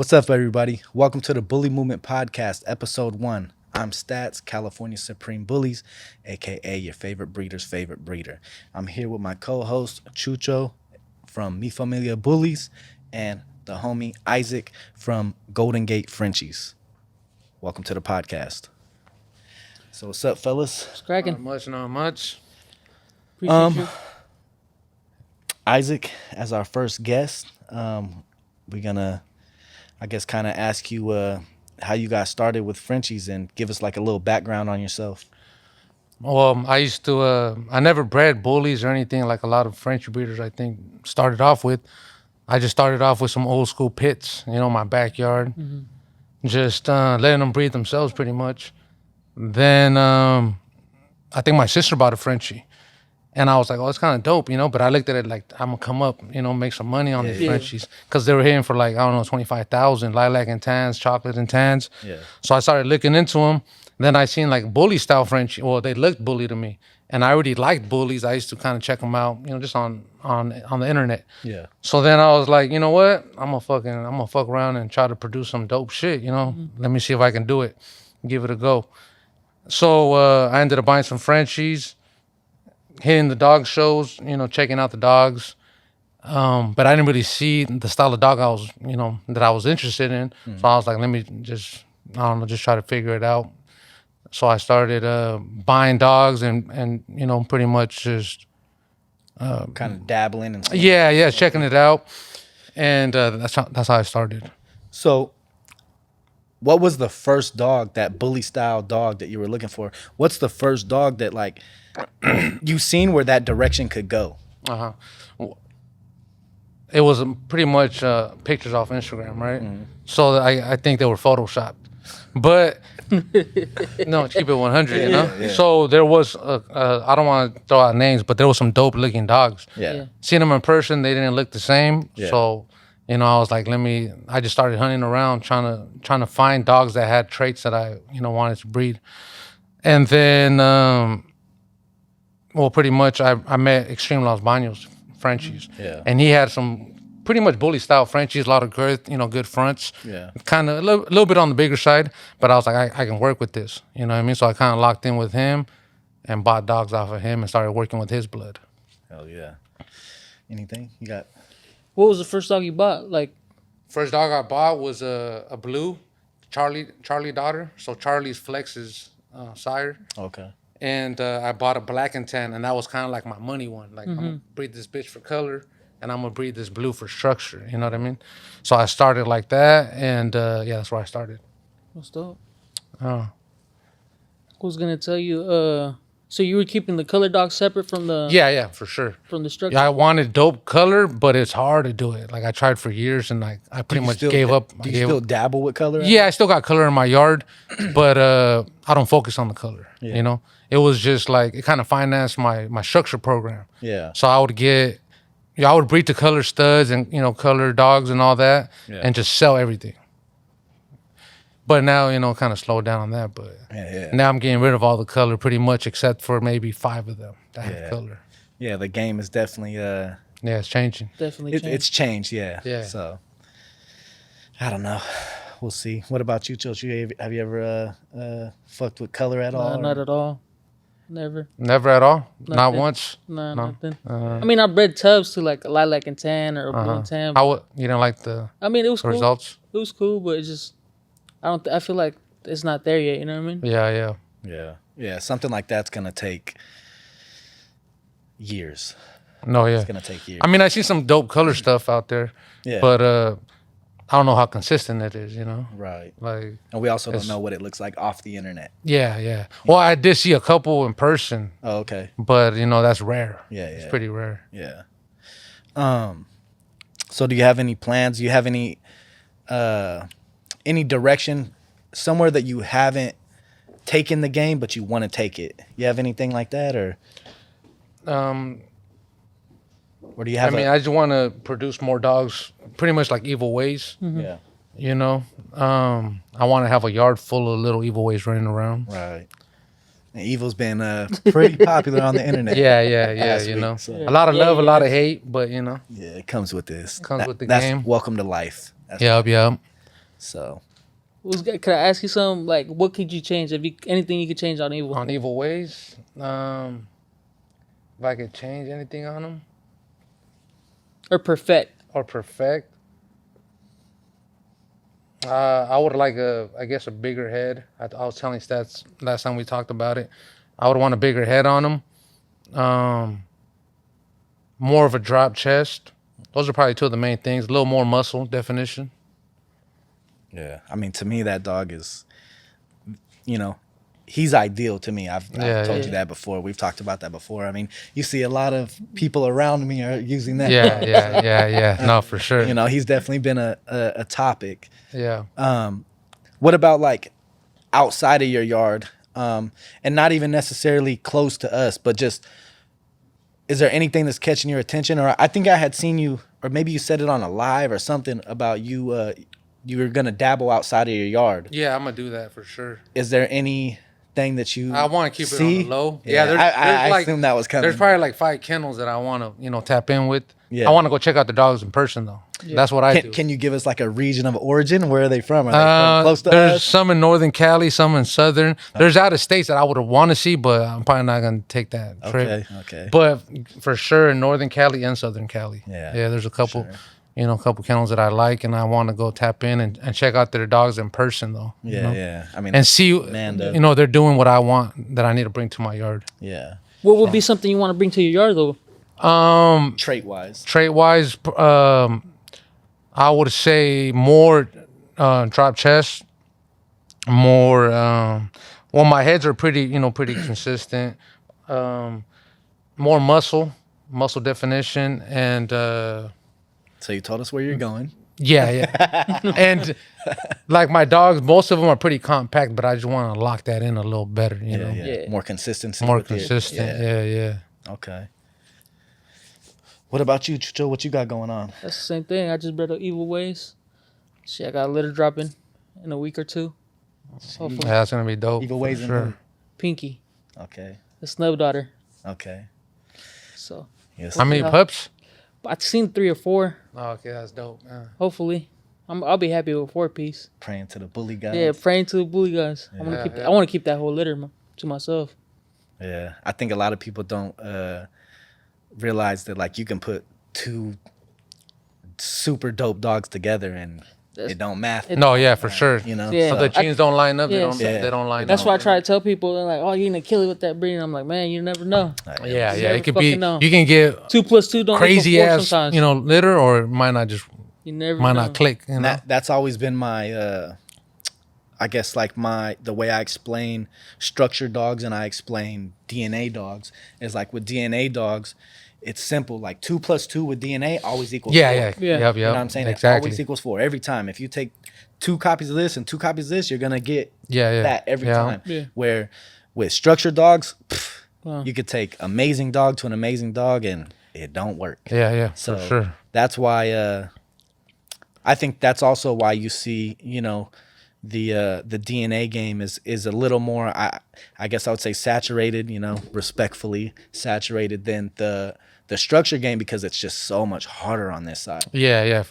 What's up, everybody? Welcome to the Bully Movement Podcast, Episode 1. I'm Stats, California Supreme Bullies, a.k.a. your favorite breeder's favorite breeder. I'm here with my co-host, Chucho, from Mi Familia Bullies, and the homie, Isaac, from Golden Gate Frenchies. Welcome to the podcast. So what's up, fellas? It's cracking. Not much. Appreciate you. Isaac, as our first guest, we're gonna, I guess, kind of ask you how you got started with Frenchies and give us like a little background on yourself. Well, I never bred bullies or anything like a lot of French breeders, I think, started off with. I just started off with some old school pits, my backyard. Mm-hmm. Just letting them breed themselves pretty much. Then I think my sister bought a Frenchie. And I was like, oh, it's kind of dope, but I looked at it like, I'm going to come up, make some money on these Frenchies. Because they were hitting for like, I don't know, 25,000, lilac and tans, chocolate and tans. Yeah. So I started looking into them. Then I seen like bully style Frenchie. Well, they looked bully to me. And I already liked bullies. I used to kind of check them out, just on the internet. Yeah. So then I was like, you know what? I'm gonna fuck around and try to produce some dope shit, Mm-hmm. Let me see if I can do it. Give it a go. So I ended up buying some Frenchies, hitting the dog shows, checking out the dogs. But I didn't really see the style of dog that I was interested in. Mm. So I was like, let me just try to figure it out. So I started buying dogs and pretty much just kind of dabbling and stuff. Yeah, checking it out. And that's how I started. So what was the first dog, that bully style dog that you were looking for? What's the first dog that like you seen where that direction could go? It was pretty much pictures off Instagram, right? Mm-hmm. So I think they were photoshopped. But no, keep it 100, Yeah. So there was, I don't want to throw out names, but there was some dope looking dogs. Yeah. Seeing them in person, they didn't look the same. Yeah. So, I was like, I just started hunting around trying to find dogs that had traits that I, wanted to breed. And then, pretty much I met Extreme Los Baños, Frenchies. Yeah. And he had some pretty much bully style Frenchies, a lot of girth, good fronts. Yeah. Kind of a little bit on the bigger side, but I was like, I can work with this. You know what I mean? So I kind of locked in with him and bought dogs off of him and started working with his blood. Hell yeah. Anything you got? What was the first dog you bought? Like, first dog I bought was a blue Charlie daughter. So Charlie's Flex's sire. Okay. And I bought a black and tan, and that was kind of like my money one. Like, I'm gonna breed this bitch for color, and I'm gonna breed this blue for structure. You know what I mean? So I started like that, and that's where I started. What's dope? I was gonna tell you. So you were keeping the color dogs separate from the... Yeah, for sure. From the structure? Yeah, I wanted dope color, but it's hard to do it. Like, I tried for years, and like I pretty much gave up. Do you still dabble with color? Yeah, I still got color in my yard, but I don't focus on the color, It was just like, it kind of financed my structure program. Yeah. So I would I would breed the color studs and, color dogs and all that, and just sell everything. But now, kind of slowed down on that. But now I'm getting rid of all the color pretty much, except for maybe 5 of them that have color. Yeah, the game is definitely... it's changing. Definitely changed. It's changed, yeah. So, I don't know. We'll see. What about you, Chucho? Have you ever fucked with color at all? Not at all. Never. Never at all? Nothing. Not once? No, nothing. I mean, I bred tubs to like a lilac and tan or a blue and tan. You didn't like the it was results? Cool. It was cool, but it's just... I feel like it's not there yet, you know what I mean? Yeah. Something like that's gonna take years. No, yeah. It's gonna take years. I mean, I see some dope color stuff out there. Yeah. But I don't know how consistent it is, Right. Like, and we also don't know what it looks like off the internet. Yeah. Well, I did see a couple in person. Oh, okay. But that's rare. Yeah. It's pretty rare. Yeah. So do you have any plans? Do you have any direction somewhere that you haven't taken the game but you want to take it? You have anything like that, or do you have? I just want to produce more dogs, pretty much like Evil Ways. Mm-hmm. Yeah. I want to have a yard full of little Evil Ways running around. Right. And Evil's been pretty popular on the internet. Yeah. So. A lot of love, a lot of hate, but Yeah, it comes with this. Comes with the that's game. Welcome to life. Yeah. So Could I ask you something? Like, what could you change? If you, anything you could change on Evil? On Evil Ways, if I could change anything on them Or perfect? or perfect, I would like I guess a bigger head. I was telling Stats last time we talked about it. I would want a bigger head on them. More of a drop chest. Those are probably two of the main things. A little more muscle definition. yeah, I mean, to me, that dog is, he's ideal to me. I've told you that before. We've talked about that before. I mean, you see a lot of people around me are using that. Yeah. No, for sure. He's definitely been a topic. Yeah. What about like outside of your yard, and not even necessarily close to us, but just, is there anything that's catching your attention? Or I think I had seen you, or maybe you said it on a live or something about you. You were gonna dabble outside of your yard. Yeah, I'm gonna do that for sure. Is there anything that you? I want to keep it on the low. Yeah, there's I like, assumed that was coming. There's probably like 5 kennels that I want to tap in with. Yeah. I want to go check out the dogs in person though. Yeah. That's what I do. Can you give us like a region of origin? Where are they from? Are they from close to there's us? some in Northern Cali, some in Southern. There's out of states that I would want to see, but I'm probably not gonna take that trip. Okay. But for sure, in Northern Cali and Southern Cali. Yeah. There's a couple. Couple kennels that I like, and I want to go tap in and check out their dogs in person, though. Yeah. I mean, and see, they're doing what I want that I need to bring to my yard. Yeah. What would be something you want to bring to your yard, though? Trait wise, I would say more drop chest, more. My heads are pretty consistent. More muscle definition, and. So you told us where you're going. Yeah. And like my dogs, most of them are pretty compact, but I just want to lock that in a little better, you know. Yeah. More consistency. More consistent. Yeah. Okay. What about you, Chucho? What you got going on? That's the same thing. I just bred up Evil Ways. Shit, I got a litter dropping in a week or two. Hopefully. Yeah, that's gonna be dope. Evil Ways in her. Pinky. Okay. The snub daughter. Okay. So. Yes. How many pups? I've seen 3 or 4. Oh, okay, that's dope. Yeah. Hopefully, I'll be happy with 4 piece. Praying to the bully guys. Yeah, praying to the bully guys. Yeah. I want to keep that whole litter to myself. Yeah, I think a lot of people don't realize that like you can put 2 super dope dogs together and it don't math. No, yeah, for sure. Yeah. So the genes don't line up. Yeah. They don't line up. That's why I try to tell people. They're like, "Oh, you're gonna kill it with that breed." And I'm like, "Man, you never know." Yeah. You never It could be. know. You can get 2 + 2 don't crazy equal 4 ass, sometimes. litter, or it might not just. You never might know. not click. That's always been my, I guess like the way I explain structured dogs and I explain DNA dogs is like with DNA dogs, it's simple. Like 2 + 2 with DNA always equals 4. Yep. You know what I'm saying? Exactly. It always equals 4 every time. If you take 2 copies of this and 2 copies of this, you're gonna get Yeah. that every time. Yeah. Where with structured dogs, Wow. you could take amazing dog to an amazing dog and it don't work. Yeah. So for sure. that's why I think that's also why you see, the DNA game is a little more I guess I would say saturated, respectfully saturated than the structure game because it's just so much harder on this side. Yeah.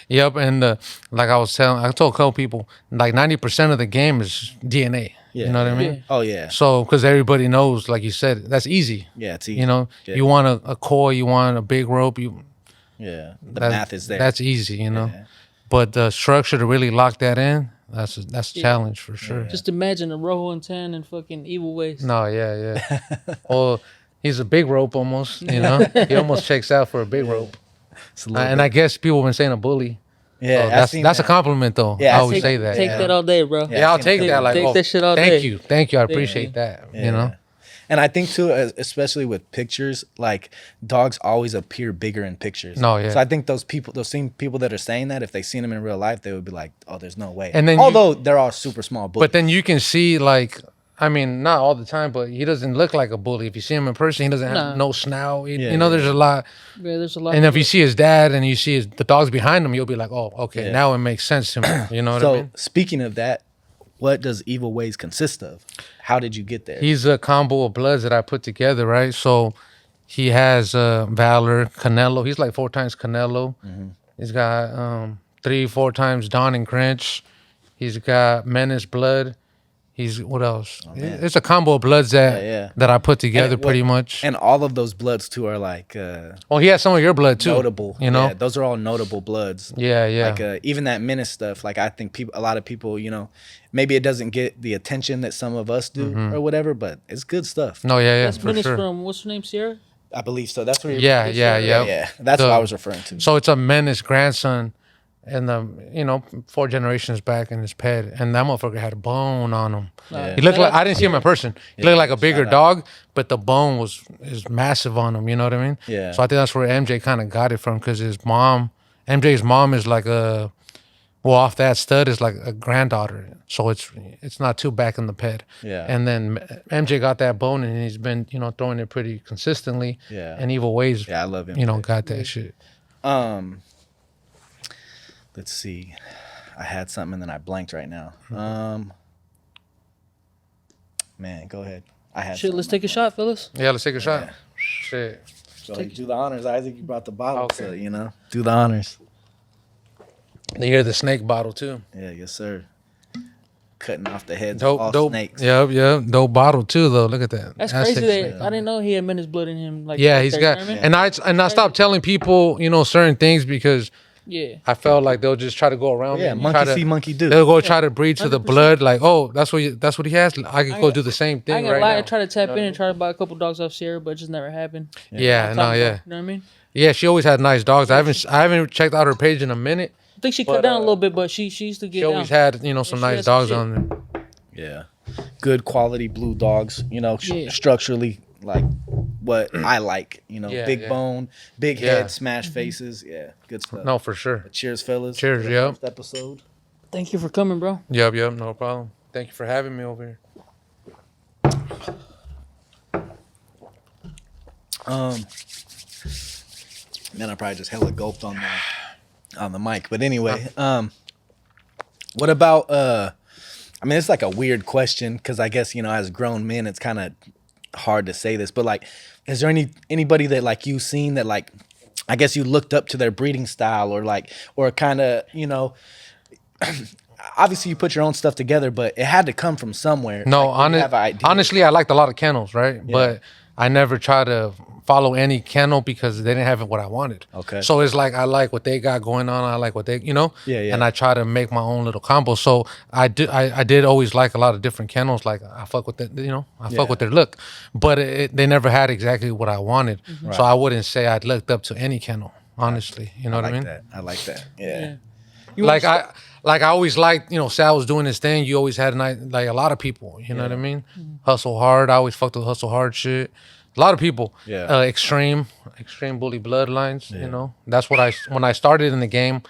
And like I told a couple people, like 90% of the game is DNA. Yeah. You know what I mean? Yeah. Oh yeah. So, because everybody knows, like you said, that's easy. Yeah, it's easy. Yeah. You want a coil, you want a big rope, the math is there. That's easy, Yeah. But the structure to really lock that in, that's a challenge for sure. Just imagine a Rojo and Tan and fucking Evil Ways. No, yeah. Well, he's a big rope almost, He almost checks out for a big rope. And I guess people have been saying a bully. Yeah, So that's a compliment though. Yeah, I always say that. Take that all day, bro. Yeah, I'll take that. Like, take that shit all thank day. you. I appreciate that. And I think too, especially with pictures, like dogs always appear bigger in pictures. No, yeah. So I think those same people that are saying that, if they seen them in real life, they would be like, "Oh, there's no way." And then although they're all super small bullies. But then you can see, like, I mean, not all the time, but he doesn't look like a bully. If you see him in person, he doesn't have no snout. There's a lot. Yeah, there's a lot. And if you see his dad and you see the dogs behind him, you'll be like, oh, okay, now it makes sense to me. You know what I mean? Speaking of that, what does Evil Ways consist of? How did you get there? He's a combo of bloods that I put together, right? So he has Valor, Canelo. He's like 4 times Canelo. Mm-hmm. He's got 3-4 times Don and Grinch. He's got Menace Blood. He's what else? man. It's a combo of bloods that I put together pretty much. And all of those bloods too are like Well, he has some of your blood too. notable. You know. Yeah, those are all notable bloods. Yeah, yeah. Like even that menace stuff. Like I think a lot of people, maybe it doesn't get the attention that some of us do or whatever, but it's good stuff. No, yeah, That's for Menace sure. from what's her name, Sierra? I believe so. That's where. Yeah. Yeah. That's what I was referring to. So it's a Menace grandson, and 4 generations back in his pet, and that motherfucker had a bone on him. Yeah. He looked like I didn't see him in person. He looked like a bigger shout out. dog, but the bone is massive on him. You know what I mean? Yeah. So I think that's where MJ kind of got it from, because MJ's mom is like off that stud is like a granddaughter. So it's not too back in the pet. Yeah. And then MJ got that bone, and he's been throwing it pretty consistently. Yeah. And Evil Ways. Yeah, I love him. Got that shit. Let's see. I had something and then I blanked right now. Man, go ahead. I had. Shit, let's take a shot, fellas. Yeah, let's take a shot. Shit. Go ahead, do the honors, Isaac. You brought the bottle, Okay. so do the honors. They hear the snake bottle too. Yeah, yes, sir. Cutting off the heads of all Dope. snakes. Yep. Dope bottle too, though. Look at that. That's crazy. sick. I didn't know he had Menace blood in him. Like Yeah, like he's that, got. you know what I mean? And I stopped telling people, certain things because Yeah. I felt like they'll just try to go around. Yeah, me. monkey see, monkey do. They'll go try to breed to the 100%. blood. Like, oh, that's what he has. I could go do the same I thing ain't gonna right lie. now. I tried to tap in and try to buy a couple dogs off Sierra, but it just never happened. Yeah, You no, know yeah, what I mean? yeah. She always had nice dogs. I haven't checked out her page in a minute. I think she cut But, down a little bit, but she used to get She always down. had some she nice had some dogs shit. on there. Yeah, good quality blue dogs. Yeah. Structurally, like what I like. Yeah, big yeah. bone, big Yeah. head, smash faces. Yeah, good stuff. No, for sure. Cheers, fellas. Cheers, for the yep. First episode. Thank you for coming, bro. Yep, no problem. Thank you for having me over here. Man, I probably just hella gulped on the mic. But anyway, what about I mean, it's like a weird question because I guess as grown men, it's kind of hard to say this. But like, is there anybody that like you've seen that like, I guess you looked up to their breeding style or kind of obviously you put your own stuff together, but it had to come from somewhere. No, Like, you have an idea. honestly, I liked a lot of kennels, right? But I never try to follow any kennel because they didn't have what I wanted. Okay. So it's like I like what they got going on. I like what they, Yeah, yeah. And I try to make my own little combo. So I did always like a lot of different kennels. Like I fuck with fuck with their look, but they never had exactly what I wanted. Mm-hmm. So I wouldn't say I'd looked up to any kennel. Honestly, you know what I mean? I like that. Yeah. Like I always liked, Sal was doing his thing. You always had like a lot of people, you know what I mean? Hustle hard. I always fucked with hustle hard shit. A lot of people. Yeah. Extreme bully bloodlines. That's what when I started in the game.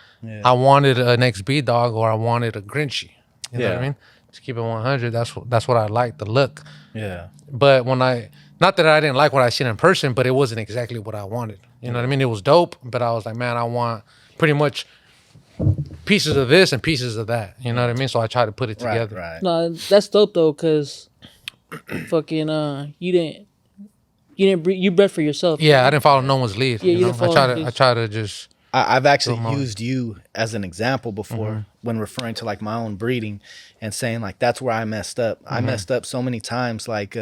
I wanted an XB dog or I wanted a Grinchy. You know what I mean? To keep it 100. That's what I liked, the look. Yeah. But not that I didn't like what I seen in person, but it wasn't exactly what I wanted. You know what I mean? It was dope, but I was like, man, I want pretty much pieces of this and pieces of that. You know what I mean? So I tried to put it together. Right. No, that's dope though, cause fucking you bred for yourself. Yeah, I didn't follow no one's lead. Yeah, you you know? didn't follow I try to just I've actually Come on. used you as an example before when referring to like my own breeding and saying like that's where I messed up. I messed up so many times like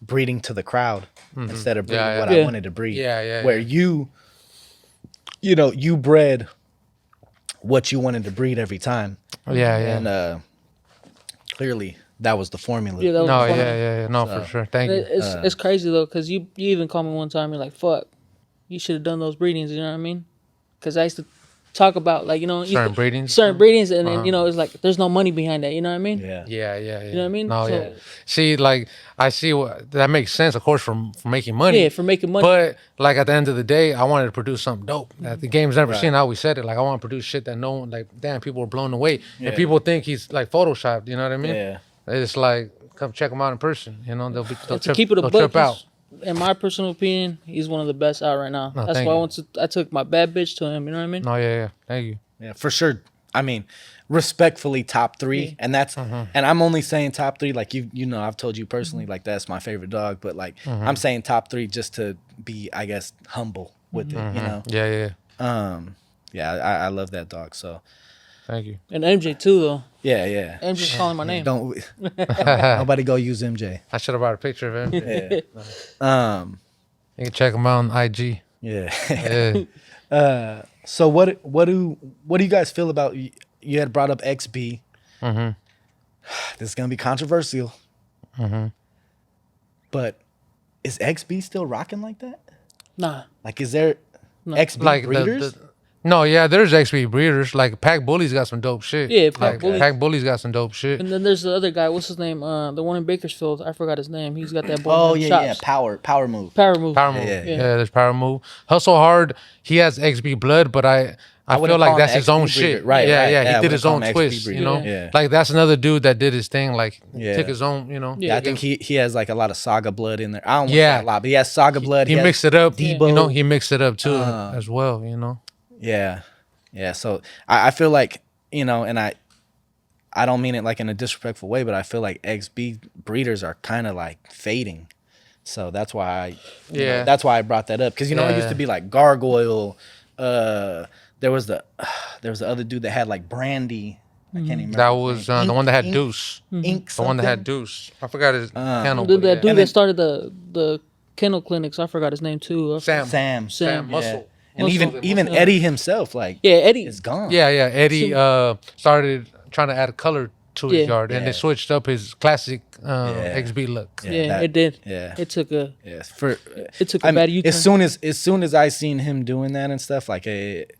breeding to the crowd instead of breeding Yeah, what yeah. I wanted to breed. Yeah, Where you bred what you wanted to breed every time. yeah. And clearly that was the formula. Yeah, that was No, fun. yeah. No, for sure. Thank you. It's crazy though, cause you even called me one time. You're like, "Fuck, you should have done those breedings." You know what I mean? Cause I used to talk about like Certain breedings. certain breedings, and then it's like there's no money behind that. You know what I mean? Yeah. Yeah. You know what I mean? No, So- yeah. See, like I see what that makes sense, of course, for making money. Yeah, for making money. But like at the end of the day, I wanted to produce something dope that the game's never seen. I always said it. Like I want to produce shit that no one, like, damn, people are blown away, and people think he's like photoshopped. You know what I mean? Yeah. It's like come check him out in person. They'll to trip, keep it a they'll buck, trip out. in my personal opinion, he's one of the best out right now. No, That's thank why you. I took my bad bitch to him. You know what I mean? No, yeah. Thank you. Yeah, for sure. I mean, respectfully top 3, and that's and I'm only saying top 3 like I've told you personally like that's my favorite dog, but like I'm saying top 3 just to be I guess humble with it, Yeah. Yeah, I love that dog. So Thank you. And MJ too, though. Yeah. MJ's calling my name. Don't nobody go use MJ. I should have brought a picture of him. Yeah. You can check him out on IG. Yeah. Yeah. So what do you guys feel about? You had brought up XB. Mm-hmm. This is gonna be controversial. Mm-hmm. But is XB still rocking like that? Nah. Like, is there No. XB Like breeders? no, yeah, there's XP breeders. Like Pack Bully's got some dope shit. Yeah, Pack like, Bully. Pack Bully's got some dope shit. And then there's the other guy. What's his name? The one in Bakersfield. I forgot his name. He's got that boy. Oh named yeah. Chops. Power move. Power move. Power move. Yeah. Yeah, there's power move. Hustle hard. He has XB blood, but I feel wouldn't like call him that's an his own XP shit. breeder. Right, Yeah, right. yeah. Yeah, I He did his wouldn't own call him XP twist. breeder. You know. Yeah. Like that's another dude that did his thing. Like Yeah. took his own. You know. Yeah, I think he has like a lot of Saga blood in there. I don't want Yeah. that a lot, but he has Saga blood. He has mixed it up. Debo. You know, he mixed it up too as well. You know. Yeah. So I feel like, and I don't mean it like in a disrespectful way, but I feel like XB breeders are kind of like fading. So that's why that's why I brought that up. Cause it used to be like Gargoyle. There was the other dude that had like Brandy. I can't even remember. That his was name. the one that had Ink- Deuce. Ink The one that had something? Deuce. I forgot his kennel. Then but that yeah. dude that started the kennel clinics. I forgot his name too. Sam. Sam. Sam. Muscle. And Muscle. even Eddie himself, like, Yeah, Eddie. is gone. Yeah, yeah. Eddie started trying to add color to his Yeah. yard, and they switched up his classic XB look. Yeah, it did. Yeah. It took a It took a bad U-turn. as soon as I seen him doing that and stuff, like it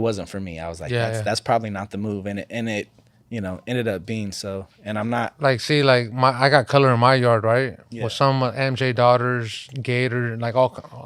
wasn't for me. I was like, that's probably not the move, and it ended up being so. And I'm not Like, see, like I got color in my yard, right? Yeah. With some MJ daughters, Gator, like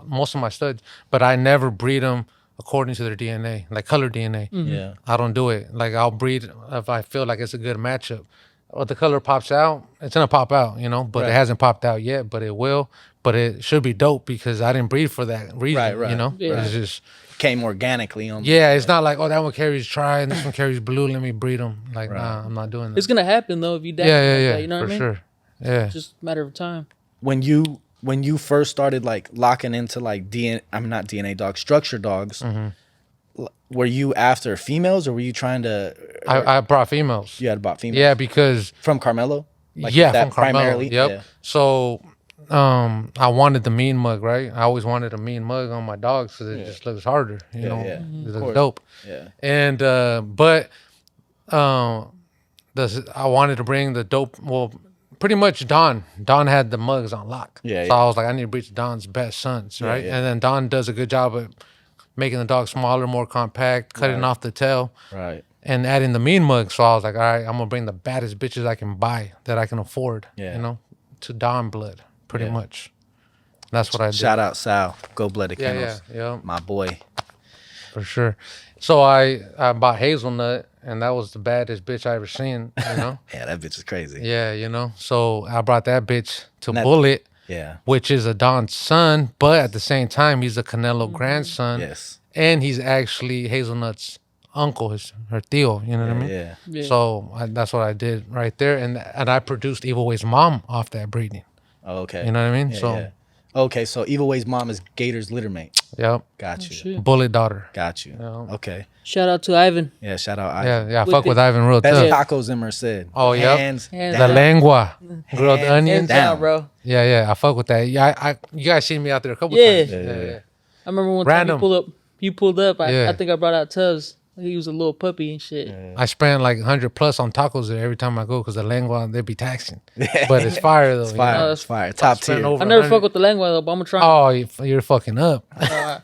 most of my studs, but I never breed them according to their DNA, like color DNA. yeah. I don't do it. Like I'll breed if I feel like it's a good matchup. Or the color pops out, it's gonna pop out, but it hasn't popped out yet, but it will. But it should be dope because I didn't breed for that reason, Right. Yeah. It's just, Came organically on. it's not like, oh, that one carries tri and this one carries blue, let me breed them. Like, nah, I'm not doing that. It's gonna happen though if you die. Yeah, You know for what I mean? sure. Yeah. Just a matter of time. When you first started like locking into like not DNA dogs, structure dogs, were you after females or were you trying to? I brought females. You had bought females. Yeah, because From Carmelo. Like from that Carmelo. primarily? Yep. Yeah. So, I wanted the mean mug, right? I always wanted a mean mug on my dogs because it just looks harder. You know, yeah. it Of looks course. dope. Yeah. And I wanted to bring the dope. Well, pretty much Don. Don had the mugs on lock. Yeah, So yeah. I was like, I need to breed Don's best sons, right? yeah. And then Don does a good job of making the dog smaller, more compact, cutting off the tail. Right. And adding the mean mug. So I was like, all right, I'm gonna bring the baddest bitches I can buy that I can afford. Yeah. To Don blood, pretty Yeah. much. That's what I did. Shout out Sal, Go Blooded Yeah, Kennels. yeah, My boy. for sure. So I bought Hazelnut, and that was the baddest bitch I ever seen. Yeah, that bitch is crazy. Yeah. So I brought that bitch to That- Bullet, Yeah. which is a Don's son, but at the same time, he's a Canelo grandson. Yes. And he's actually Hazelnut's uncle, her tío, you know what I mean? Yeah. Yeah. So that's what I did right there, and I produced Evil Way's mom off that breeding. Oh, okay. You know what I mean? Yeah, so yeah. Okay, so Evil Way's mom is Gator's litter mate. yep, Got you. shit. Bullet daughter. Got you. Yeah. Okay. Shout out to Ivan. Yeah, shout out. Yeah. With Fuck the- with Ivan real Best tough. tacos in Merced. Oh, yep. Hands Hands The down. lengua, grilled Hands onions. down. bro. Yeah. I fuck with that. Yeah, you guys seen me out there a couple Yeah. times. Yeah. I remember one Random. time you pulled up. Yeah. I think I brought out Tubbs. He was a little puppy and shit. I spend like 100 plus on tacos there every time I go because the lengua they be taxing, but it's fire though. It's fire. You know? It's fire. Top spend tier. over I never 100. fuck with the lengua though, but I'm gonna try. Oh, you're fucking up. I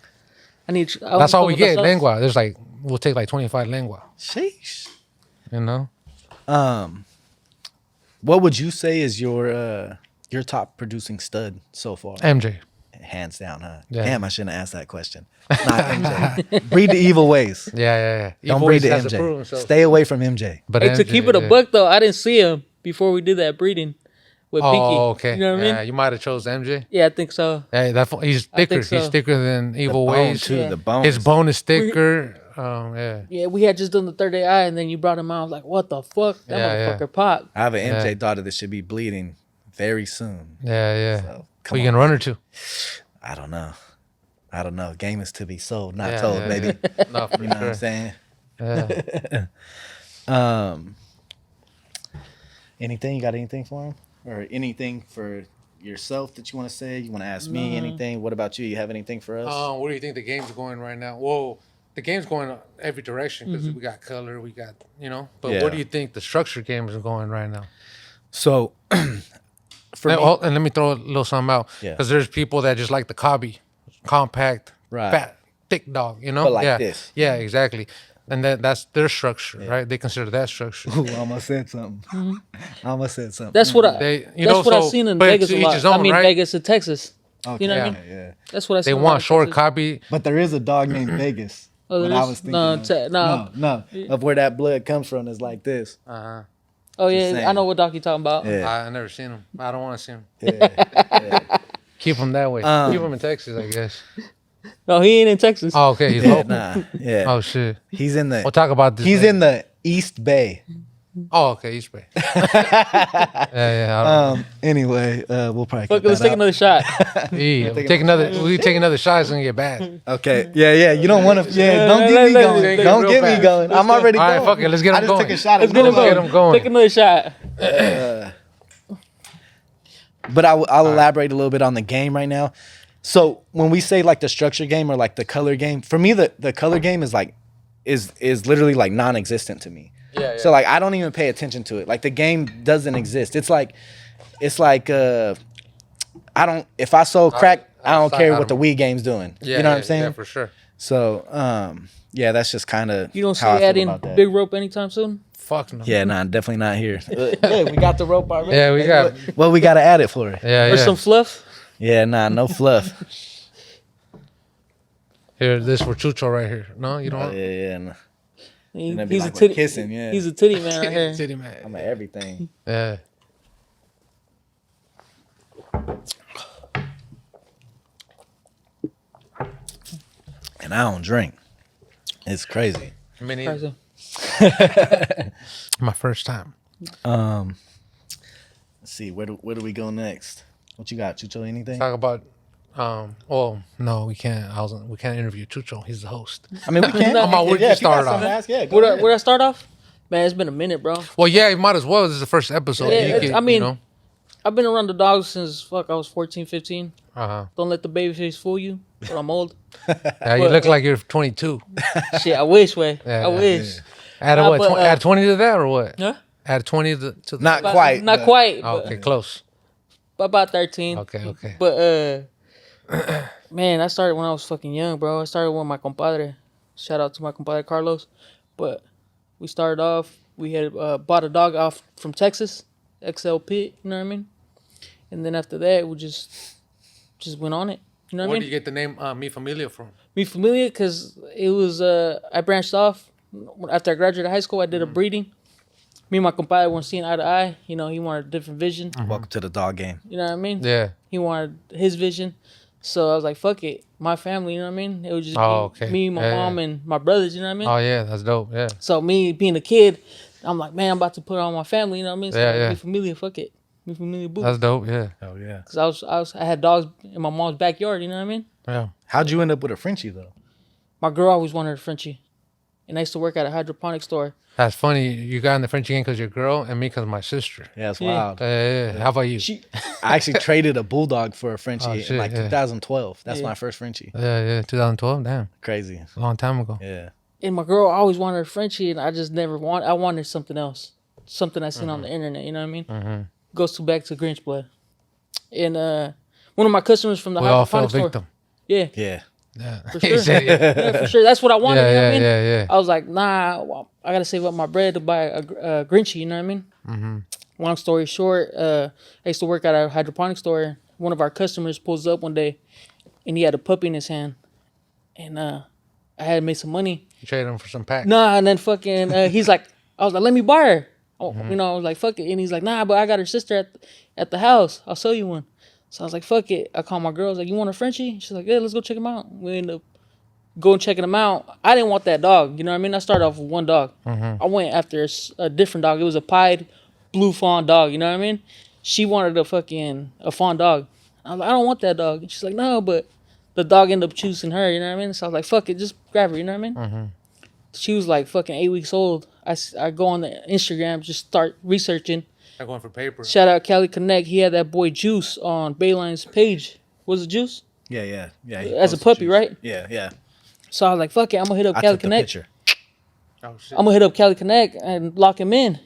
need. That's all we get. Lengua. There's like we'll take like 25 lengua. Sheesh. You know. What would you say is your top producing stud so far? MJ. Hands down, huh? Yeah. Damn, I shouldn't have asked that question. Not MJ. Breed the evil ways. Yeah. Don't Evil breed Ways the has to prove MJ. himself. Stay away from MJ. But Hey, to MJ, keep it a yeah. buck though, I didn't see him before we did that breeding with Pinky. Oh, okay. You know what I Yeah, mean? you might have chose MJ. Yeah, I think so. Hey, he's thicker. think so. He's thicker than Evil Bone Ways. too. Yeah. The bone. His bone is thicker. Yeah. Yeah, we had just done the third day eye, and then you brought him out. I was like, what the fuck? That Yeah, motherfucker popped. I have an MJ Yeah. daughter that should be bleeding very soon. Yeah. So, Who you gonna run her to? I don't know. Game is to be sold, not Yeah, told, yeah, baby. yeah. No, for You know what I'm sure. saying? Yeah. Anything? You got anything for him? Or anything for yourself that you want to say? You want to ask me anything? What about you? You have anything for us? Where do you think the game's going right now? Well, the game's going every direction because we got color, we got, But Yeah. where do you think the structure game is going right now? So, for me, And let me throw a little something out. Yeah. Because there's people that just like the cobby, compact, Right. fat, thick dog, But like yeah. this. Yeah, exactly. And that's their structure, right? They consider that structure. ooh, I almost said something. I almost said something. That's what I. They, That's what I've seen in but Vegas to a each lot. his own, right? Vegas and Texas. Okay, You know what I yeah. mean? Yeah. That's what I. They seen a lot want in short Texas. copy. But there is a dog named Vegas. Oh, What there I is? was thinking No, of. No, of where that blood comes from is like this. Uh-huh. Oh Just yeah, saying. I know what doc you talking about. Yeah. I never seen him. I don't want to see him. Yeah. Keep him that way. Keep him in Texas, I guess. No, he ain't in Texas. Oh, okay. He's Yeah, local. nah. Yeah. Oh, shit. He's in the We'll talk about this. He's later. in the East Bay. Oh, okay. East Bay. yeah. I don't Anyway, we'll probably Fuck cut it, let's that take out. another shot. Yeah, take another. We take another shot. It's gonna get bad. Okay. Yeah. You don't want to. Yeah. Don't get me let's- going. let's- Don't real get me fast. going. I'm already All right, going. fuck it. Let's get I him just going. took a shot. Let's Of get him Miller. Get him going. Take another shot. But I'll elaborate a little bit on the game right now. So when we say like the structure game or like the color game, for me the color game is like is literally like non-existent to me. Yeah. So like I don't even pay attention to it. Like the game doesn't exist. It's like I don't if I sold crack, I don't care what the Wii game's doing. Yeah, you know what I'm saying? Yeah, for sure. So yeah, that's just kind of You don't see how I feel adding about that. big rope anytime soon? Fuck no. Yeah, nah, definitely not here. Yeah, we got the rope already. Yeah, we got. Well, we got to add it for it. Yeah, Or some fluff? Yeah, nah, no fluff. Here, this for Chucho right here. No, you don't. Oh, yeah. Nah. And that'd be He's like a with titty. kissing, yeah. He's a titty man right here. City man. I'm at everything. Yeah. And I don't drink. It's crazy. Crazy. My first time. Let's see, where do we go next? What you got, Chucho? Anything? Talk about. Well, no, we can't. We can't interview Chucho. He's the host. I mean, we can. I'm about where you if got started something to off. ask, yeah, go Where'd ahead. I start off? Man, it's been a minute, bro. Well, yeah, you might as well. This is the first episode. Yeah, You it's- could, I mean- you know. I've been around the dogs since I was 14, 15. Uh-huh. Don't let the baby face fool you. But I'm old. Yeah, you look like you're 22. Shit, I wish, way. Yeah, I wish. Add Nah, what? but, Add 20 to that or what? Huh? Add 20 to the. Not But- quite. Not but- quite. Oh, but, okay, close. but about 13. Okay. But man, I started when I was fucking young, bro. I started with my compadre. Shout out to my compadre Carlos. But we started off. We had bought a dog off from Texas, XL Pit. You know what I mean? And then after that, we just went on it. You know what I Where mean? do you get the name Mi Familia from? Me familiar because it was I branched off after I graduated high school. I did a breeding. Me and my compadre weren't seeing eye to eye. You know, he wanted a different vision. Welcome to the dog game. You know what I mean? Yeah. He wanted his vision. So I was like, fuck it. My family, you know what I mean? It was just me, my Yeah, mom, and my brothers, you know what I mean? Oh, yeah, that's dope. Yeah. So me being a kid, I'm like, man, I'm about to put on my family, you know what I mean? So Yeah. Me familiar, fuck it. Me familiar boo. That's dope. Yeah. Oh yeah. Because I had dogs in my mom's backyard, you know what I mean? Yeah. How'd you end up with a Frenchie though? My girl always wanted a Frenchie. And I used to work at a hydroponic store. That's funny. You got in the Frenchie game because your girl and me because my sister. Yeah, it's Yeah. wild. Yeah. How about you? I actually traded a bulldog for a Frenchie Oh, in shit, like yeah. 2012. That's Yeah. my first Frenchie. Yeah. 2012. Damn. Crazy. A long time ago. Yeah. And my girl always wanted a Frenchie, and I just never I wanted something else. Something I seen on the internet, you know what I mean? Goes back to Grinch blood. And one of my customers from the We all fell hydroponic store. victim. Yeah, Yeah. Yeah. for He sure. said it. Yeah, for sure. That's what I wanted, you know what I mean? Yeah. I was like, nah, well, I gotta save up my bread to buy a Grinchy, you know what I mean? Long story short, I used to work at a hydroponic store. One of our customers pulls up one day, and he had a puppy in his hand, and I had made some money. You traded him for some pack. Nah, and then fucking, he's like, I was like, let me buy her. Oh, you know, I was like, fuck it. And he's like, nah, but I got her sister at the house. I'll sell you one. So I was like, fuck it. I called my girl. I was like, you want a Frenchie? She's like, yeah, let's go check him out. We ended up going checking him out. I didn't want that dog. You know what I mean? I started off with one dog. I went after a different dog. It was a pied blue fawn dog. You know what I mean? She wanted a fawn dog. I was like, I don't want that dog. And she's like, no, but the dog ended up choosing her. You know what I mean? So I was like, fuck it. Just grab her. You know what I mean? She was like fucking 8 weeks old. I go on the Instagram, just start researching. I'm going for paper. Shout out Cali Connect. He had that boy Juice on Bayline's page. Was it Juice? Yeah. He As a posted puppy, juice. right? Yeah. So I was like, fuck it, I'm gonna hit up I Cali took the Connect. picture. Oh shit. I'm gonna hit up Cali Connect and lock him in.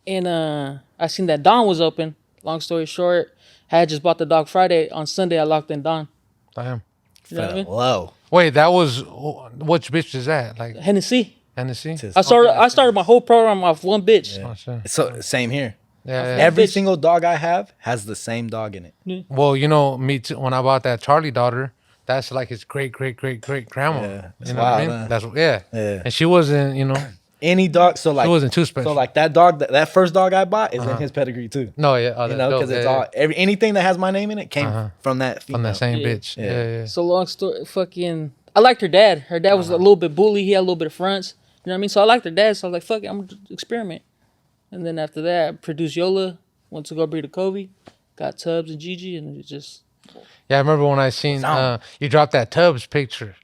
And I seen that Don was open. Long story short, I had just bought the dog Friday. On Sunday, I locked in Don. Damn. You know what I mean? Low. Wait, that was which bitch is that? Like Hennessy. Hennessy? Tis- I started my whole program off one bitch. Oh, shit. So same here. Yeah, Every bitch. single dog I have has the same dog in it. Well, you know, me too. When I bought that Charlie daughter, that's like his great grandma. Yeah, it's You know what I wild, mean? huh? That's Yeah. And she wasn't, you know, Any dog. So like she wasn't too special. So like that dog, that first dog I bought is in his pedigree too. no, yeah, You know, because it's all anything that has my name in it came from that female. from that same Yeah. bitch. Yeah. Yeah. So long story, fucking. I liked her dad. Her dad was a little bit bully. He had a little bit of fronts. You know what I mean? So I liked her dad. So I was like, fuck it, I'm gonna experiment. And then after that, I produced Yola. Went to go breed a Kobe. Got Tubbs and Gigi, and it just. Yeah, I remember when I seen you dropped that Tubbs picture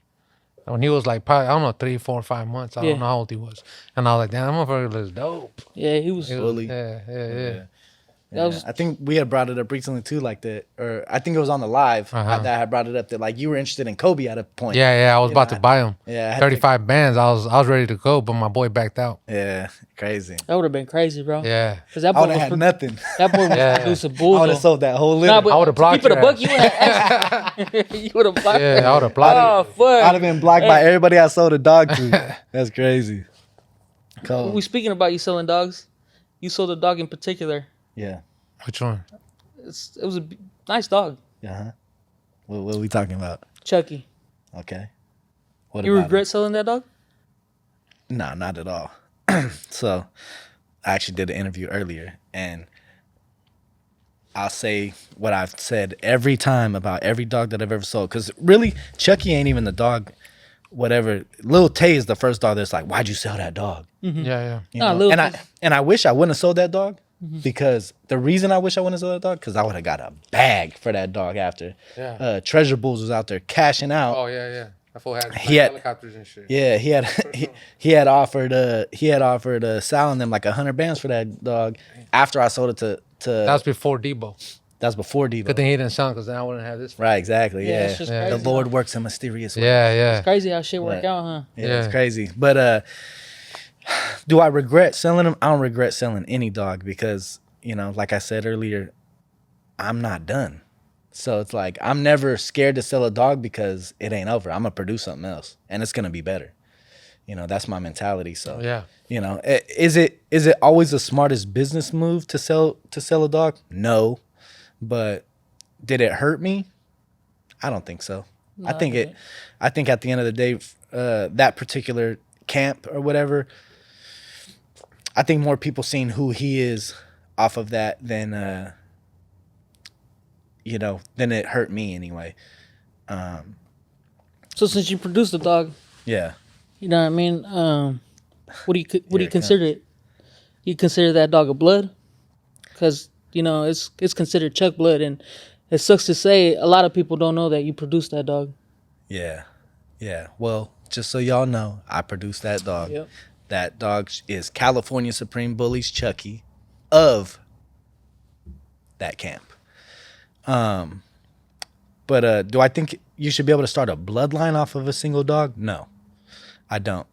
when he was like probably, I don't know, 3, 4, 5 months. I Yeah. don't know how old he was, and I was like, damn, that motherfucker looks dope. Yeah, he was. Bully. Yeah. That was. I think we had brought it up recently too, like that, or I think it was on the live that I had brought it up that like you were interested in Kobe at a point. Yeah, I was about to buy him. Yeah, I had 35 bands. I was ready to go, but my boy backed out. Yeah, crazy. That would have been crazy, bro. Yeah. Because that I boy would have had nothing. That boy was Yeah. producing I bulls. would have sold that whole litter. Nah, but I would've blocked to keep it a your buck, you would have. You would have blocked. Yeah, I would have blocked Oh it. fuck! I'd have been blocked by everybody I sold a dog to. That's crazy. Cold. We speaking about you selling dogs. You sold a dog in particular. Yeah. Which one? It was a nice dog, Uh-huh. What are we talking about? Chucky. Okay. What You about regret selling that dog? it? Nah, not at all. So I actually did an interview earlier, and I'll say what I've said every time about every dog that I've ever sold. Because really, Chucky ain't even the dog. Whatever. Lil Tay is the first dog that's like, why'd you sell that dog? Yeah. You Nah, know? Lil And I wish I wouldn't have sold that dog because the reason I wish I wouldn't have sold that dog because I would have got a bag for that dog after. Yeah. Treasure Bulls was out there cashing out. Oh yeah. That fool had He had- helicopters and shit. Yeah, he had offered selling them like 100 bands for that dog after I sold it to That was before Debo. that's before Devo. Good thing he didn't sell because then I wouldn't have this. Right, exactly. Yeah, Yeah, it's just Yeah. the crazy. Lord works in mysterious ways. Yeah. Crazy how shit work Right. out, huh? Yeah, it's Yeah. crazy. But do I regret selling them? I don't regret selling any dog because, you know, like I said earlier, I'm not done. So it's like I'm never scared to sell a dog because it ain't over. I'm gonna produce something else and it's gonna be better. You know, that's my mentality. So Yeah. you know, is it always the smartest business move to sell a dog? No. But did it hurt me? I don't think so. I think at the end of the day, that particular camp or whatever, I think more people seen who he is off of that than than it hurt me anyway. So since you produced the dog, Yeah. you know what I mean? What do you Yeah, consider it? You consider that dog a blood? Because you know it's considered Chuck blood, and it sucks to say a lot of people don't know that you produced that dog. Yeah. Yeah. Well, just so y'all know, I produced that dog. Yep. That dog is California Supreme Bullies Chucky of that camp. But do I think you should be able to start a bloodline off of a single dog? No, I don't.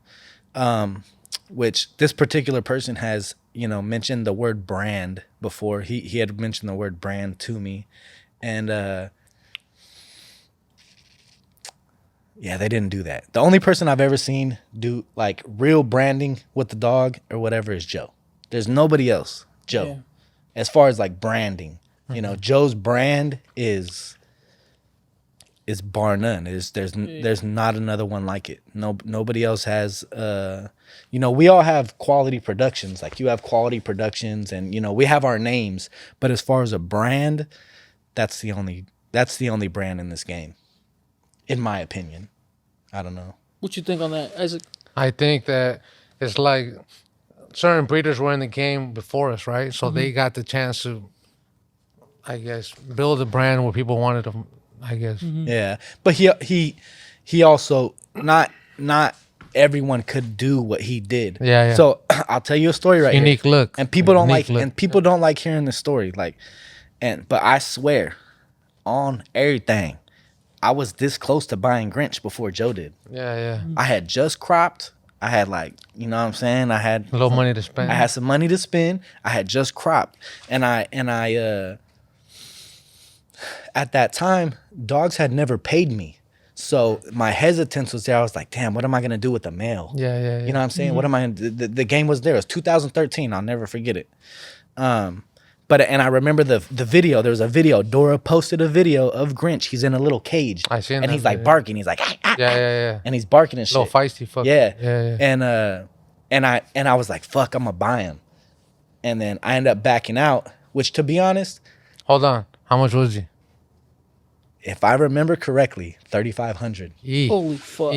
Which this particular person has, mentioned the word brand before. He had mentioned the word brand to me. And yeah, they didn't do that. The only person I've ever seen do like real branding with the dog or whatever is Joe. There's nobody else. Joe. Yeah. As far as like branding, Joe's brand is bar none. There's not another one like it. Nobody else has. We all have quality productions. Like you have quality productions, and we have our names. But as far as a brand, that's the only brand in this game, in my opinion. I don't know. What you think on that, Isaac? I think that it's like certain breeders were in the game before us, right? So they got the chance to, I guess, build a brand where people wanted them. I guess. Yeah, but he also not everyone could do what he did. Yeah. So I'll tell you a story right Unique here. look. And people don't Unique like look. and people don't like hearing this story. But I swear on everything, I was this close to buying Grinch before Joe did. Yeah. I had just cropped. I had you know what I'm saying? I had A little money to spend. I had some money to spend. I had just cropped. And I at that time, dogs had never paid me. So my hesitance was there. I was like, damn, what am I gonna do with the mail? Yeah. You know what I'm saying? What am I gonna do? The game was there. It was 2013. I'll never forget it. But I remember the video. There was a video. Dora posted a video of Grinch. He's in a little cage. I seen and that he's like video. barking. He's like, Yeah. and he's barking and shit. Little feisty fuck. Yeah. Yeah. And I was like, fuck, I'm gonna buy him. And then I ended up backing out, which to be honest, Hold on. How much was he? if I remember correctly, 3,500. Holy fuck.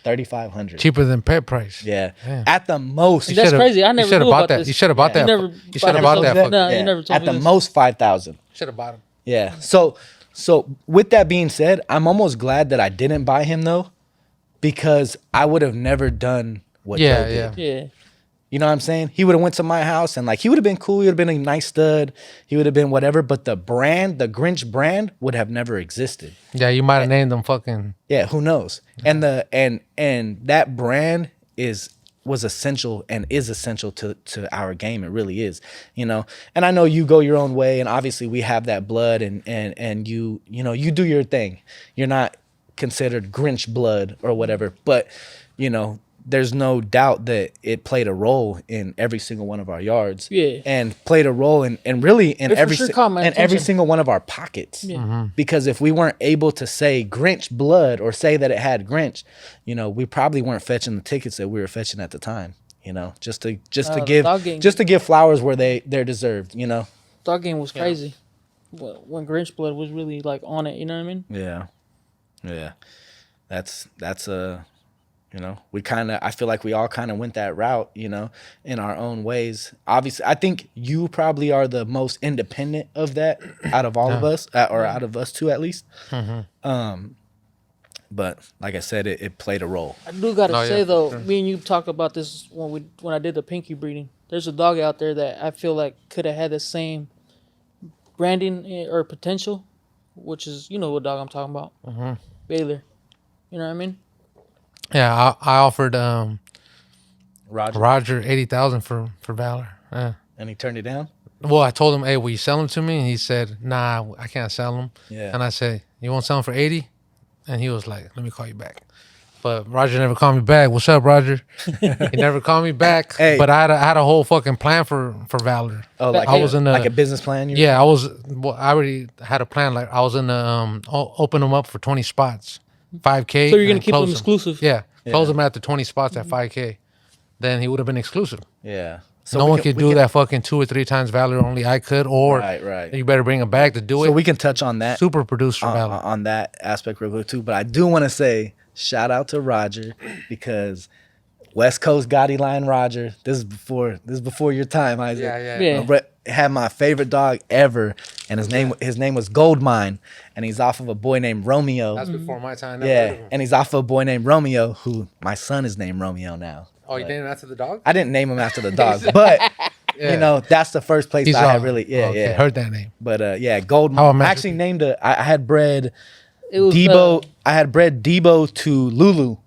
3,500. Cheaper than pet price. Yeah. Damn. At the most. That's Should've- crazy. I you never should've knew bought about that. this. You should have bought Yeah. that. You never You should have bought bought it. that. No, you never told At me the this. most 5,000. Should have bought him. Yeah. So with that being said, I'm almost glad that I didn't buy him though, because I would have never done what Yeah, Joe did. Yeah. You know what I'm saying? He would have went to my house and he would have been cool. He would have been a nice stud. He would have been whatever. But the Grinch brand would have never existed. Yeah, you might have named them fucking. Yeah, who knows? And that brand was essential and is essential to our game. It really is, you know. And I know you go your own way, and obviously we have that blood, and you do your thing. You're not considered Grinch blood or whatever, but you know, there's no doubt that it played a role in every single one of our yards. Yeah. And played a role in really in It for every sure si- caught my in every attention. single one of our pockets. Yeah. Because if we weren't able to say Grinch blood or say that it had Grinch, you know, we probably weren't fetching the tickets that we were fetching at the time. You know, just to dog game. give flowers where they're deserved. You know. Dog game was crazy. When Grinch blood was really on it, you know what I mean? Yeah. That's you know, I feel like we all kind of went that route, you know, in our own ways. Obviously, I think you probably are the most independent of that out of all of us, or out of us two at least. But like I said, it played a role. I do gotta Oh, yeah, say for though, sure. me and you talked about this when I did the pinky breeding. There's a dog out there that I feel like could have had the same branding or potential, which is what dog I'm talking about, Baylor. You know what I mean? Yeah, I offered Roger. Roger 80,000 for Valor. Yeah. And he turned it down? Well, I told him, "Hey, will you sell them to me?" And he said, "Nah, I can't sell them." Yeah. And I said, "You won't sell them for 80?" And he was like, "Let me call you back." But Roger never called me back. What's up, Roger? He never called me back. Hey. But I had a whole fucking plan for Valor. Oh, like I was in like a business plan? Yeah, I already had a plan. Like I was in the open them up for 20 spots, 5K. So you're gonna and keep them close exclusive? Yeah, close them at the 20 spots at 5K. Then he would have been exclusive. Yeah. So No we one can- could we do can- that fucking 2 or 3 times Valor. Only I could. Or Right. you better bring a bag to do So it. we can touch on that. Super produced for Valor. on that aspect real quick too. But I do want to say shout out to Roger, because West Coast Gotti line Roger. This is before your time, Isaac. Yeah. But had my favorite dog ever, and his name was Goldmine, and he's off of a boy named Romeo. That's before my time. Yeah, and he's off of a boy named Romeo, who my son is named Romeo now. Oh, you named him after the dog? I didn't name him after the dog, but Yeah. you know, that's the first place He's I had all- really okay, heard that name. But yeah, Gold. How I imagine- actually named I had bred It was Debo. I had bred Debo to Lulu,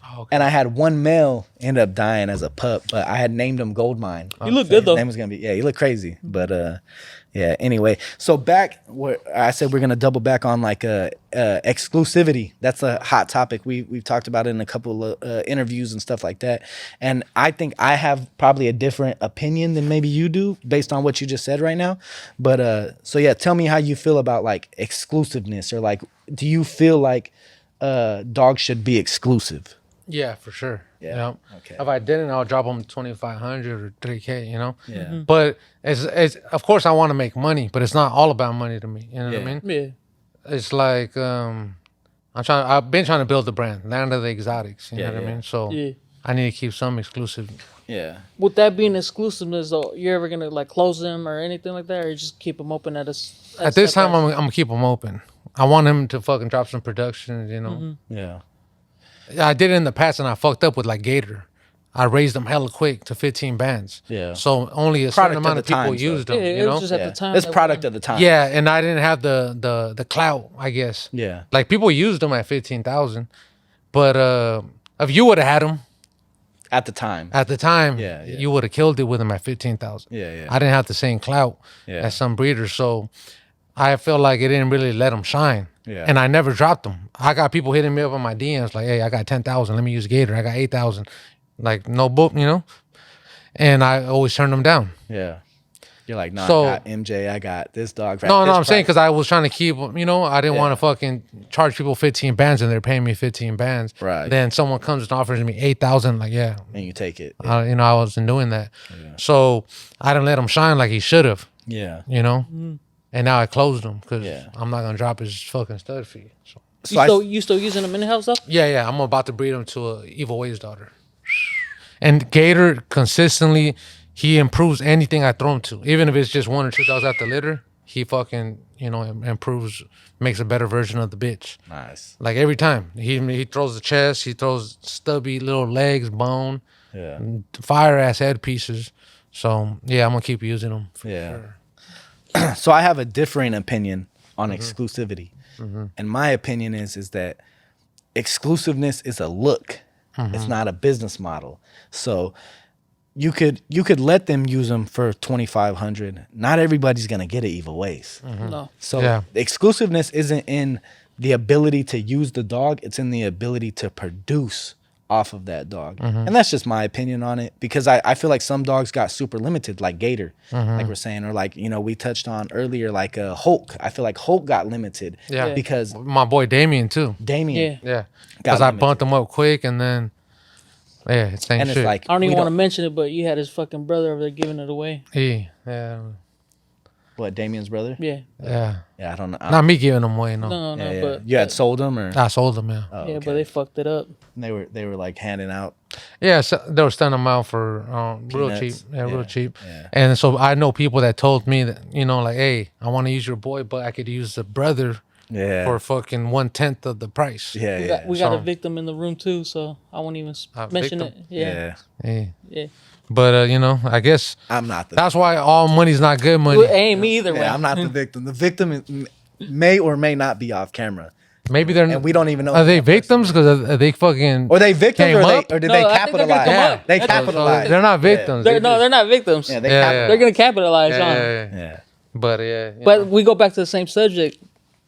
Oh, okay. and I had one male end up dying as a pup, but I had named him Goldmine. You look good His though. name was gonna be he looked crazy, but yeah. Anyway, so back where I said we're gonna double back on exclusivity. That's a hot topic. We've talked about it in a couple of interviews and stuff like that. And I think I have probably a different opinion than maybe you do based on what you just said right now. But so yeah, tell me how you feel about exclusiveness, or do you feel like dogs should be exclusive? Yeah, for sure. Yeah. You know? Okay. If I didn't, I'll drop them 2,500 or 3K. You know. Yeah. But it's of course I want to make money, but it's not all about money to me. You know what I mean? Yeah. It's like I've been trying to build the brand, Land of the Exotics. You know what I mean? So Yeah. I need to keep some exclusive. Yeah. With that being exclusiveness though, you're ever gonna close them or anything like that, or you just keep them open at At this set time, price? I'm gonna keep them open. I want him to fucking drop some production. You know. Yeah. I did it in the past, and I fucked up with like Gator. I raised them hella quick to 15 bands. Yeah. So only a Product certain of amount the of people times, though. used Yeah, them. it You know. was just at the time. It's that product we- of the time. Yeah, and I didn't have the clout, I guess. Yeah. Like people used them at 15,000, but if you would have had them At the time. at the time, Yeah, yeah. you would have killed it with them at 15,000. Yeah, yeah. I didn't have the same clout Yeah. as some breeders, so I felt like it didn't really let them shine. Yeah. And I never dropped them. I got people hitting me up on my DMs like, "Hey, I got 10,000. Let me use Gator. I got 8,000." Like no book, you know. And I always turned them down. Yeah. You're like, nah, So- I got MJ, I got this dog. No, I'm saying because I was trying to keep, you know, I didn't Yeah. want to fucking charge people 15 bands and they're paying me 15 bands. Right. Then someone comes and offers me 8,000. Like, yeah, And you take it. you know, I wasn't doing that. So I didn't let him shine like he should have, Yeah. you know. And now I closed him because Yeah. I'm not gonna drop his fucking stud fee. So You still using them in the house though? yeah, I'm about to breed him to a Evil Ways daughter. And Gator consistently, he improves anything I throw him to, even if it's just 1 or 2 dogs out the litter. He fucking, you know, improves, makes a better version of the bitch. Nice. Like every time he throws the chest, he throws stubby little legs, bone, Yeah. fire ass head pieces. So yeah, I'm gonna keep using them. Yeah. So I have a differing opinion on exclusivity. And my opinion is that exclusiveness is a look. It's not a business model. So you could let them use them for 2,500. Not everybody's gonna get it Evil Ways. No. So Yeah. exclusiveness isn't in the ability to use the dog, it's in the ability to produce off of that dog. And that's just my opinion on it, because I feel like some dogs got super limited, like Gator, like we're saying, or like, you know, we touched on earlier, like Hulk. I feel like Hulk got limited Yeah. because My boy Damien too. Damien. Yeah. Yeah, Got because I limited. bumped him up quick, and then yeah, it's same And shit. it's like, I don't even we want to mention it, but you had his fucking brother over there giving it away. yeah, what, Damien's brother? Yeah. yeah. Yeah, I don't know. Not me giving him away, no. No, Yeah, yeah. but You had sold them, or I sold him, yeah. Oh, yeah, okay. but they fucked it up. they were like handing out. Yeah, so they were sending them out for real cheap. Peanuts. Yeah, Yeah, real cheap. yeah. And so I know people that told me that, you know, like, hey, I want to use your boy, but I could use the brother Yeah. for fucking 1/10 of the price. Yeah, We yeah. got, we got a So- victim in the room too, so I won't even mention victim? it. Yeah. Hey. Yeah. But, you know, I guess I'm not the that's why all money's not good money. Well, it ain't me either, yeah, man. I'm not the victim. The victim may or may not be off camera. Maybe they're And we don't even know. Are they victims? Because are they fucking. Or they victims, came or up? did No, they I think they're gonna capitalize? come Yeah. up. They That's- capitalize. They're not victims. They're not victims. Yeah, they Yeah, capitalize. They're gonna capitalize Yeah, on. yeah, yeah. Yeah. But, yeah. But we go back to the same subject.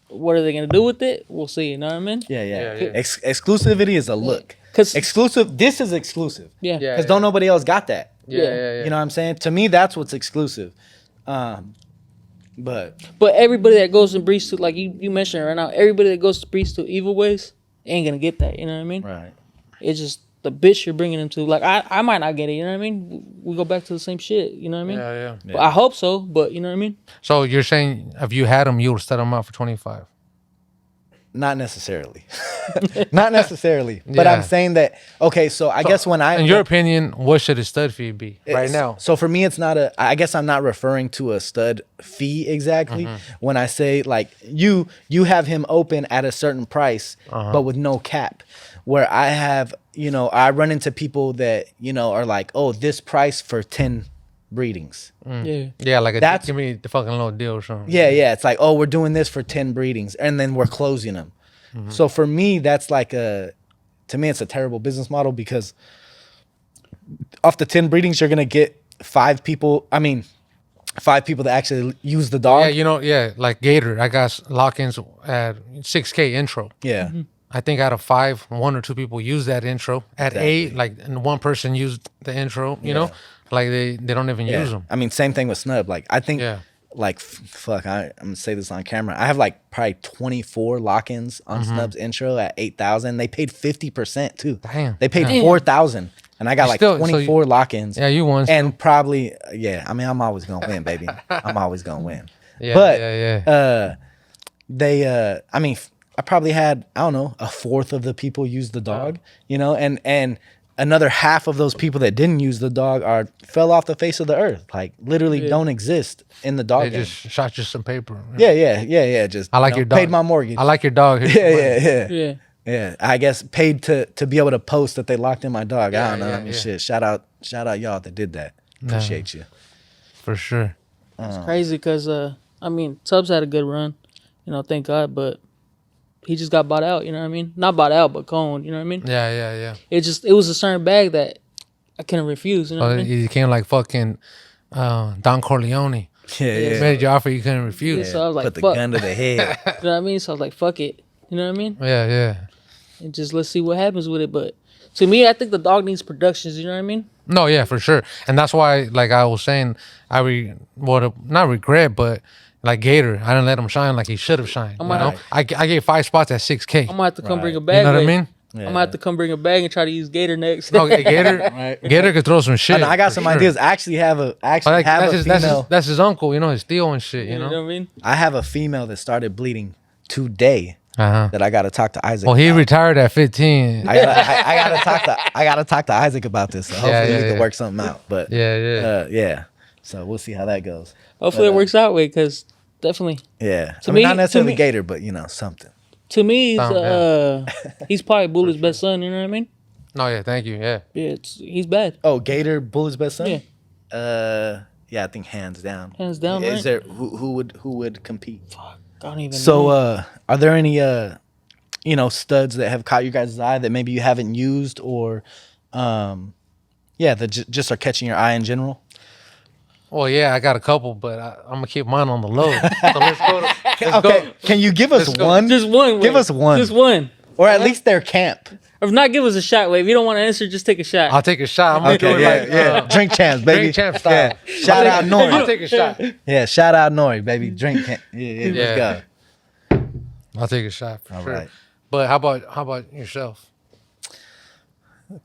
What are they gonna do with it? We'll see. You know what I mean? Yeah, yeah. Yeah, yeah. Exclusivity is a look. 'Cause- Exclusive. This is exclusive. Yeah. Yeah. Because don't nobody else got that. Yeah. You know what I'm saying? To me, that's what's exclusive. But But everybody that goes and breeds to, like you mentioned right now, everybody that goes to breeds to Evil Ways ain't gonna get that. You know what I mean? right. It's just the bitch you're bringing them to. Like I might not get it. You know what I mean? We go back to the same shit. You know what I mean? Yeah. But I hope so. But you know what I mean? So you're saying if you had them, you would set them out for 25? Not necessarily. Not necessarily. But Yeah. I'm saying that. Okay, so I guess when I In your opinion, what should a stud fee be right It's- now? So for me, it's not a. I guess I'm not referring to a stud fee exactly when I say like you have him open at a certain price, but with no cap. Where I have, you know, I run into people that you know are like, oh, this price for 10 breedings. Yeah. Yeah, like That's- give me the fucking little deal or something. Yeah, yeah. It's like, oh, we're doing this for 10 breedings, and then we're closing them. So for me, that's like to me, it's a terrible business model because off the 10 breedings, you're gonna get 5 people. I mean, 5 people that actually use the dog. Yeah, you know, like Gator, I got lock-ins at 6K intro. Yeah. I think out of 5, 1 or 2 people use that intro. At Exactly. 8, like and 1 person used the intro. You know, like they don't even Yeah. use them. I mean, same thing with Snub. Like, I think, Yeah. like, fuck, I'm gonna say this on camera. I have like probably 24 lock-ins on Snub's intro at 8,000. They paid 50% too. Damn. They paid Damn. 4,000, and I got like Still, so 24 lock-ins. Yeah, you won. And probably, yeah. I mean, I'm always gonna win, baby. I'm always gonna win. Yeah, but yeah. they, I mean, I probably had, I don't know, a fourth of the people use the dog, you know, and another half of those people that didn't use the dog fell off the face of the earth, like literally don't exist in the dog They game. just shot you some paper. Yeah. Just I like you your know, dog. paid my mortgage. I like your dog. Here's some money. yeah. Yeah. Yeah, I guess paid to be able to post that they locked in my dog. I don't know. Yeah, I mean, yeah. shit. Shout out y'all that did that. Appreciate you. For sure. It's crazy because I mean, Tubbs had a good run, thank God, but he just got bought out. You know what I mean? Not bought out, but coned. You know what I mean? Yeah. It was a certain bag that I couldn't refuse. You know what I mean? He came like fucking Don Corleone. Yeah. Made you offer you couldn't refuse. So I was like, Put the fuck. gun to the head. You know what I mean? So I was like, fuck it. You know what I mean? Yeah. And just let's see what happens with it. But to me, I think the dog needs productions. You know what I mean? No, yeah, for sure. And that's why, like I was saying, not regret, but like Gator, I didn't let him shine like he should have shined. You know? I gave 5 spots at 6K. I'm gonna have to come bring a You bag. know what I with. mean? I'm gonna have to come bring a bag and try to use Gator next. Okay, Gator could throw some shit. I got some ideas. I actually have a female. That's his uncle, his Theo and shit, You know what I mean? I have a female that started bleeding today that I got to talk to Isaac. Well, he about. retired at 15. I gotta talk to Isaac about this. So hopefully we can work something out. But Yeah. So we'll see how that goes. Hopefully it works out, because definitely. Yeah. To I mean, me- not necessarily to me- Gator, but something. To me, he's probably Bullet's best son. You know what I mean? No, yeah, thank you. Yeah. Yeah, he's bad. Oh, Gator, Bullet's best son. Yeah. Yeah, I think hands down. Hands down, Is right? there who would compete? I don't even So, know. are there any studs that have caught your guys' eye that maybe you haven't used, or that just are catching your eye in general? Well, yeah, I got a couple, but I'm gonna keep mine on the low. So let's go. Can you give us go. one? Just one. Give Wade. us one. Just one. Or at least their camp. If not, give us a shot, Wade. If you don't want to answer, just take a shot. I'll take a shot. I'm gonna do Okay, it like Drink champs, baby. Drink champ style. Yeah. Shout out I'll Nori. take a shot. Yeah, shout out Nori, baby. Drink champ. Yeah, let's go. I'll take a shot for All sure. right. But how about yourself?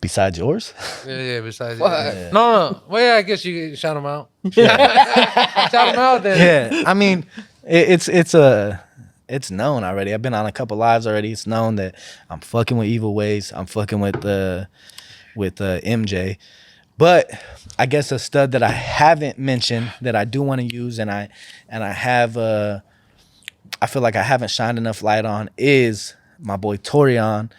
Besides yours? Yeah. Besides, no. Well, yeah, I guess you shout them out. Shout them out then. Yeah, I mean, it's known already. I've been on a couple lives already. It's known that I'm fucking with Evil Ways. I'm fucking with MJ. But I guess a stud that I haven't mentioned that I do want to use, and I have I feel like I haven't shined enough light on, is my boy Torian,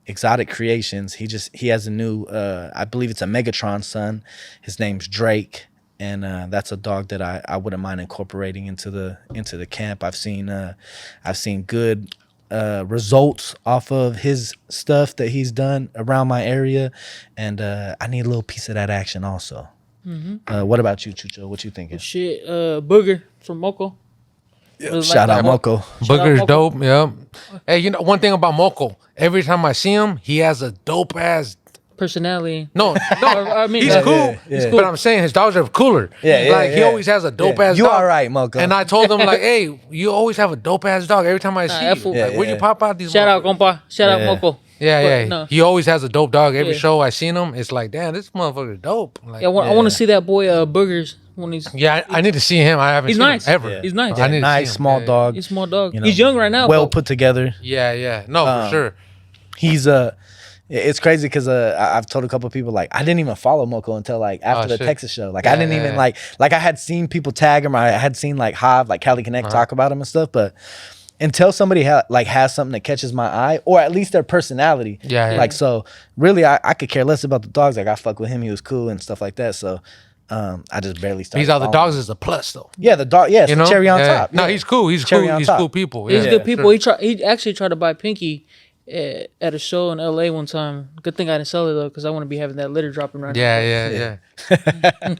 Exotic Creations. He has a new I believe it's a Megatron son. His name's Drake. And that's a dog that I wouldn't mind incorporating into the camp. I've seen good results off of his stuff that he's done around my area, and I need a little piece of that action also. What about you, Chucho? What you thinking? Shit, Booger from Moko. Shout out Moko. Booger's Moko. dope. Yeah. Hey, one thing about Moko, every time I see him, he has a dope ass. Personality. No, I mean, he's yeah, cool. yeah. But I'm saying his dogs are cooler. Yeah, He always has a dope ass You dog. all right, Moko. And I told him like, hey, you always have a dope ass dog every time I see that you. fool- Like, where'd you pop out these? Shout out, motherfuckers? compa. Shout out, Yeah. Moko. Yeah. No. He always has a dope dog. Every Yeah. show I seen him, it's like, damn, this motherfucker dope. Like, I want to see that boy Boogers when he's. yeah, I need to see him. I haven't He's seen nice. him ever. Yeah. He's nice. I need to see Nice him. small Yeah, dog. He's a small dog. You know, He's young right now. Well but put together. Yeah. No, for sure. He's it's crazy because I've told a couple of people, like, I didn't even follow Moko until like after the shit. Texas show. Like I didn't even Yeah. like I had seen people tag him. I had seen like Hav, like Cali Connect talk about him and stuff. But until somebody has something that catches my eye, or at least their personality, Yeah. like, so really I could care less about the dogs. Like I fuck with him, he was cool and stuff like that. So I just barely started. These other following dogs him. is a plus though. Yeah, the dog. Yeah, it's You the know? cherry on Yeah. top. No, Yeah. he's cool. He's Cherry cool. on He's top. cool people. he's Yeah, good for people. sure. He actually tried to buy Pinky at a show in LA one time. Good thing I didn't sell it though, because I want to be having that litter dropping right now. Yeah.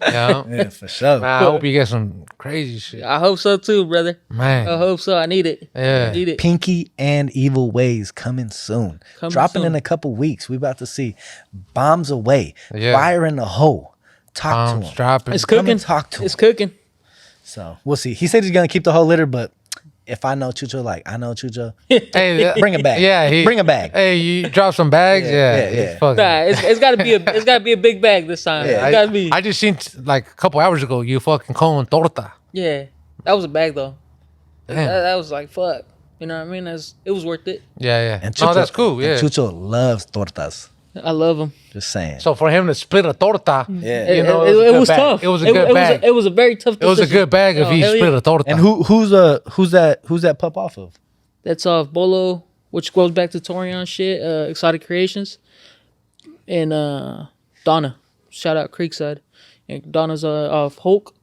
Yeah, for sure. Man, I hope you get some crazy shit. I hope so too, brother. Man. I hope so. I need it. Yeah. I need it. Pinky and Evil Ways coming soon. Dropping soon. in a couple weeks. We about to see Bombs Away. Yeah. Fire in the Hole. Talk to him. Dropping. It's Come cooking. and talk to him. It's cooking. So we'll see. He said he's gonna keep the whole litter, but if I know Chucho, like I know Chucho, Hey, bring a bag. Yeah, Bring a bag. Hey, you drop some bags. Yeah. yeah. Fuck. Nah, it's gotta be a big bag this time. Yeah, It gotta be. I just seen like a couple hours ago you fucking calling torta. Yeah, that was a bag though. Damn. That was like fuck. You know what I mean? It was worth it. Yeah. And No, that's cool. Yeah. And Chucho loves tortas. I love him. Just saying. So for him to split a torta, Yeah. you know, it a good was bag. tough. It was a good bag. It was a very tough. It was a decision. good bag if Oh, he hell split yeah. a torta. And who's that pup off of? That's Bolo which goes back to Torian shit, Exotic Creations, and Donna. Shout out Creekside. And Donna's off Hulk.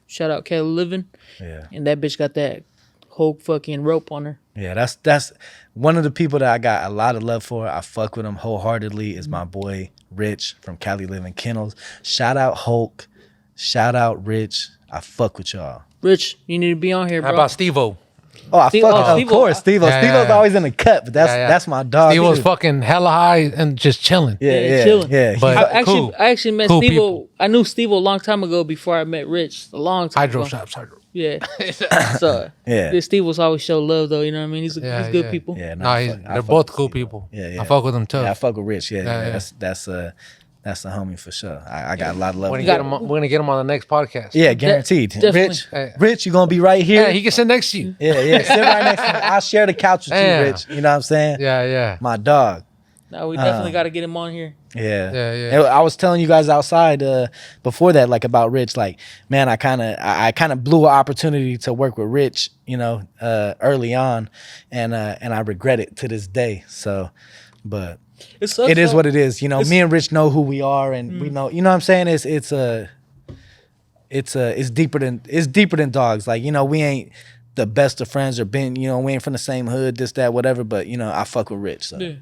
Shout out Kelly Living. Yeah. And that bitch got that Hulk fucking rope on her. Yeah, that's one of the people that I got a lot of love for. I fuck with him wholeheartedly. Is my boy Rich from Cali Living Kennels. Shout out Hulk. Shout out Rich. I fuck with y'all. Rich, you need to be on here, bro. How about Steve-O? Oh, I Steve- fuck oh, of Steve-O. course. Steve-O. Yeah, Steve-O's yeah. always in the cut, but that's my dog. Steve-O's too. fucking hella high and just chilling. Yeah, chilling. Yeah. But- I cool. actually met Cool Steve-O. people. I knew Steve-O a long time ago before I met Rich. A long time Hydro ago. shops, hydro. Yeah. So Yeah. Steve-O's always show love though, you know what I mean? He's good people. Yeah, No, I they're fuck both with cool Steve-O. people. Yeah. I fuck with them too. Yeah, I fuck with Rich. Yeah. Yeah. That's the homie for sure. I got a lot of love. We're for gonna, him. we're gonna get him on the next podcast. Yeah, guaranteed. definitely. Rich, Hey. Rich, you gonna be right here. Yeah, he can sit next to you. Yeah, sit right next to me. I'll share the couch with Yeah. you, Rich. You know what I'm saying? Yeah. My dog. No, we definitely got to get him on here. Yeah. Yeah. And I was telling you guys outside before that, like about Rich, like, man, I kind of blew an opportunity to work with Rich, you know, early on, and I regret it to this day. So, but It sucks. it is though. what it is. You know, me and Rich know who we are, and we know, you know what I'm saying? It's deeper than dogs. Like, you know, we ain't the best of friends or been, you know, we ain't from the same hood, this, that, whatever. But you know, I fuck with Rich. So. Yeah.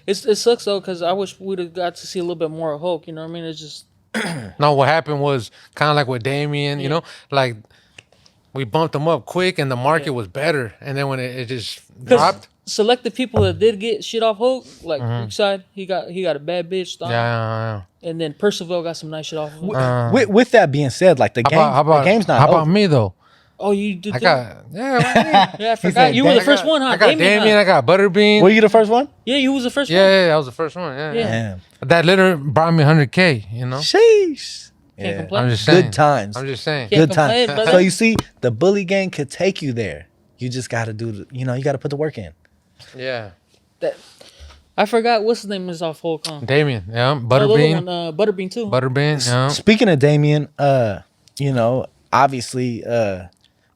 It sucks though, because I wish we'd have got to see a little bit more of Hulk. You know what I mean? It's just No, what happened was kind of like with Damien, you know, like we bumped him up quick and the market was better. And then when it just dropped. selected people that did get shit off Hulk, like Creekside, he got a bad bitch. Stomp, Yeah. and then Percival got some nice shit off of him. With that being said, like the game's not How about over. me though? Oh, you did I too? got Yeah, I forgot. said You were the Damien. first one, huh? I got Damien, huh? I got Butterbean. Were you the first one? Yeah, you was the first one. Yeah, I was the first one. Yeah. Yeah. Damn. That litter brought me 100K, you know? Sheesh. Can't Yeah. complain. I'm just saying. Good times. I'm just saying. Can't Good complain, times. brother. So you see, the bully gang could take you there. You just got to you got to put the work in. Yeah. I forgot what's his name is off Hulk. Damien, yeah. Oh, the other Butterbean. one, Butterbean too. Butterbean, yeah. Speaking of Damien, you know, obviously,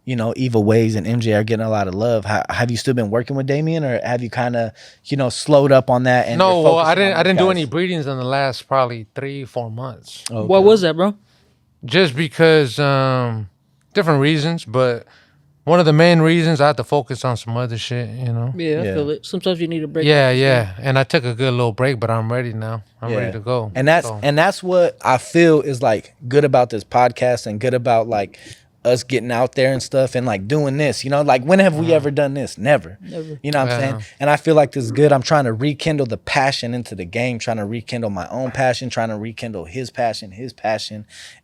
you know, Evil Ways and MJ are getting a lot of love. Have you still been working with Damien, or have you kind of, you know, slowed up on that? And No, you're well, I focusing didn't. on I didn't do these any guys? breedings in the last probably 3-4 months. Okay. What was that, bro? Just because different reasons, but one of the main reasons I had to focus on some other shit. You know. Yeah, I Yeah. feel it. Sometimes you need a break. Yeah. And I took a good little break, but I'm ready now. I'm Yeah. ready to go. And that's So, that's what I feel is like good about this podcast and good about like us getting out there and stuff and like doing this, you know, like when have we ever done this? Never. You know what I'm saying? And I feel like this is good. I'm trying to rekindle the passion into the game, trying to rekindle my own passion, trying to rekindle his passion,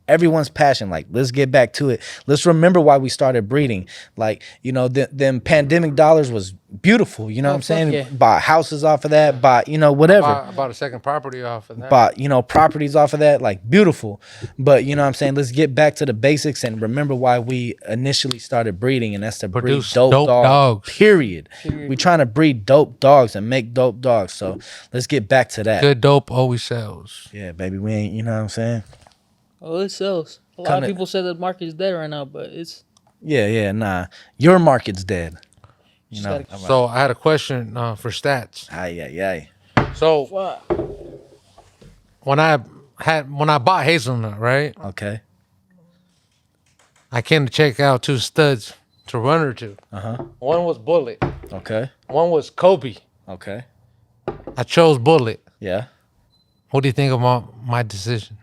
everyone's passion. Like, let's get back to it. Let's remember why we started breeding. Like, you know, them pandemic dollars was beautiful. You know what I'm saying? yeah. Bought houses off of that, bought, you know, whatever. I bought a second property off of that. Bought, you know, properties off of that, like beautiful. But you know what I'm saying? Let's get back to the basics and remember why we initially started breeding, and that's to Produce breed dope dogs. dogs. Period. We trying to breed dope dogs and make dope dogs. So let's get back to that. Good dope always sells. Yeah, baby. We ain't, you know what I'm saying? Oh, it sells. A lot Come of to- people say the market is dead right now, but it's Yeah, nah. Your market's dead. You know. gotta- So I had a question for stats. Aye. So wow. when I bought Hazelnut, right? Okay. I came to check out 2 studs to run her to. Uh-huh. One was Bullet. Okay. One was Kobe. Okay. I chose Bullet. Yeah. What do you think about my decision?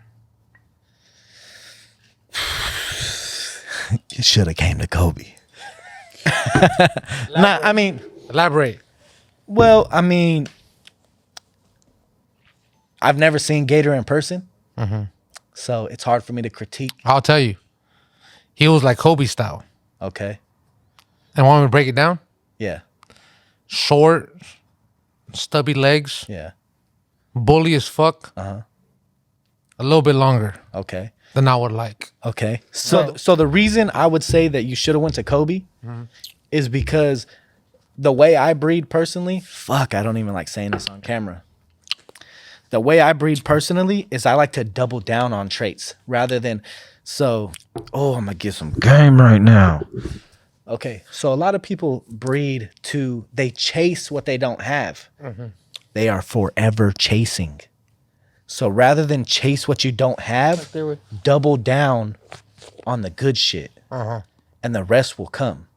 You should have came to Kobe. Nah, I mean, Elaborate. well, I mean, I've never seen Gator in person, so it's hard for me to critique. I'll tell you. He was like Kobe style. Okay. And want me to break it down? Yeah. Short, stubby legs, Yeah. bully as fuck. Uh-huh. A little bit longer Okay. than I would like. Okay. So the reason I would say that you should have went to Kobe is because the way I breed personally, fuck, I don't even like saying this on camera. The way I breed personally is I like to double down on traits rather than I'm gonna get some game right now. Okay, so a lot of people breed they chase what they don't have. They are forever chasing. So rather than chase what you don't have, They were double down on the good shit, and the rest will come.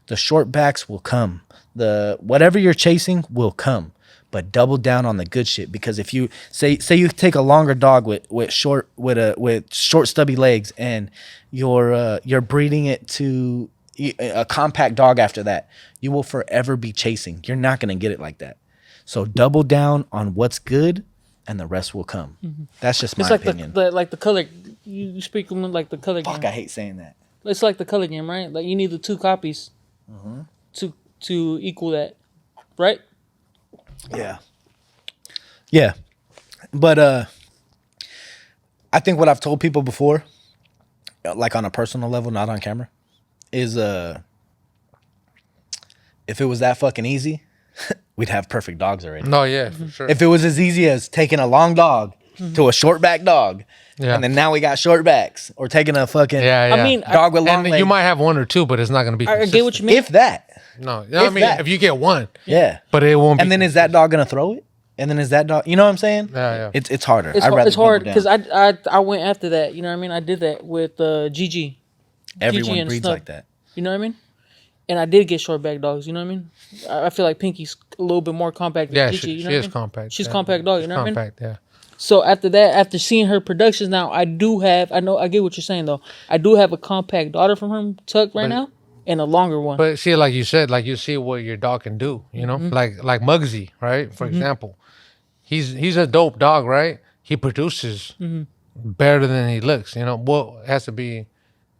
The short backs will come. The whatever you're chasing will come, but double down on the good shit. Because if you say you take a longer dog with short stubby legs, and you're breeding it to a compact dog after that, you will forever be chasing. You're not gonna get it like that. So double down on what's good, and the rest will come. That's just my opinion. Like the color. You speak them like the color Fuck, game. I hate saying that. It's like the color game, right? Like you need the 2 copies to equal that, right? Yeah. Yeah. But I think what I've told people before, like on a personal level, not on camera, is if it was that fucking easy, we'd have perfect dogs already. No, yeah, for sure. If it was as easy as taking a long dog to a short back dog, and then now we got short backs, or taking a fucking I mean, dog with long and legs. you might have 1 or 2, but it's not going to be I consistent. get what you mean. If that. No, I mean, that. if you get 1, Yeah. but it won't be. And then is that dog gonna throw it? And then is that dog? You know what I'm saying? Yeah. It's harder. It's, I'd rather it's hard double down. because I went after that. You know what I mean? I did that with Gigi. Everyone and breeds Snuff. like that. You know what I mean? And I did get short back dogs. You know what I mean? I feel like Pinky's a little bit more compact than Yeah, Gigi. she You know what I is mean? compact. She's yeah. compact dog. You know what I mean? Compact, yeah. So after that, after seeing her productions now, I get what you're saying though. I do have a compact daughter from her tucked right now and a longer one. But see, like you said, like you see what your dog can do, you know? Like Muggsy, right? For example. He's a dope dog, right? He produces better than he looks, you know? Well, it has to be,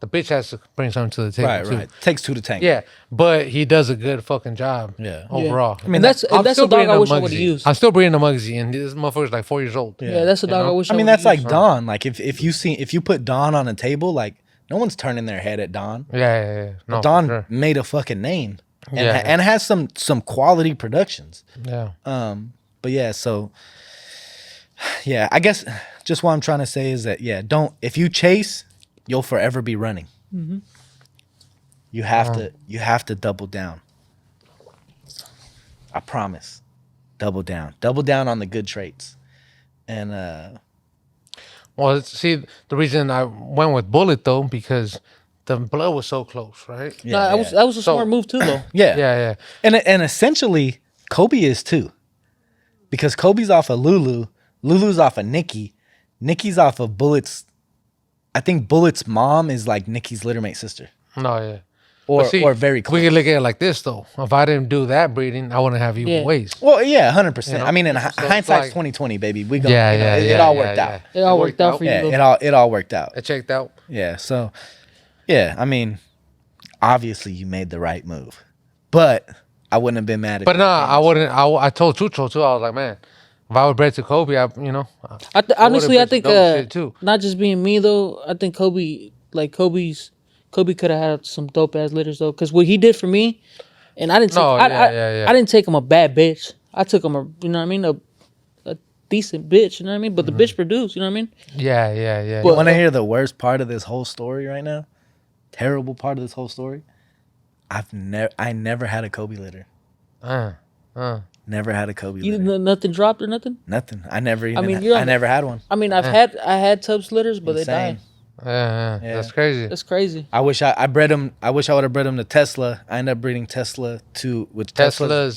the bitch has to bring something to the table too. Right. Takes 2 to tango. Yeah, but he does a good fucking job. Yeah. Overall. I mean, that's I'm a still dog I breeding a wish I would have Muggsy. used. I'm still breeding a Muggsy, and this motherfucker's like 4 years old. Yeah, that's a dog I wish I mean, would've that's like used. Dawn. Like if you put Dawn on a table, like no one's turning their head at Dawn. Yeah. No, for Dawn sure. made a fucking name, and Yeah. and has some quality productions. Yeah. But yeah, so yeah, I guess just what I'm trying to say is that if you chase, you'll forever be running. You have to double down. I promise. Double down on the good traits. And Well, see, the reason I went with Bullet though, because the blood was so close, right? Nah, that was a So- smart move too though. Yeah. And essentially Kobe is too. Because Kobe's off of Lulu, Lulu's off of Nikki's off of Bullet's. I think Bullet's mom is like Nikki's littermate sister. No, yeah. Or But see, or very close. We can look at it like this though. If I didn't do that breeding, I wouldn't have even Yeah. ways. Well, yeah, 100%. You know? I mean, in So it's hindsight's like- 2020, baby. We go. Yeah, it all worked out. It all worked out for you. Yeah, though. it all worked out. It checked out. Yeah, so yeah, I mean, obviously you made the right move, but I wouldn't have been mad at. But you. nah, I wouldn't. I told Chucho too. I was like, man, if I were bred to Kobe, Honestly, I think shit too. not just being me though. I think Kobe could have had some dope ass litters though, because what he did for me, and I didn't. Take, No, I didn't take him a bad bitch. I took him you know what I mean, a decent bitch. You know what I mean, but the bitch produced. You know what I mean. Yeah. You want to hear the worst part of this whole story right now? Terrible part of this whole story. I never had a Kobe litter. Never had a Kobe You litter. nothing dropped or nothing. Nothing. I never even. you're I on- never had one. I mean, I had Tubbs litters, but they Insane. died. Yeah. That's crazy. That's crazy. I wish I bred him. I wish I would have bred him to Tesla. I ended up breeding Tesla with Tesla's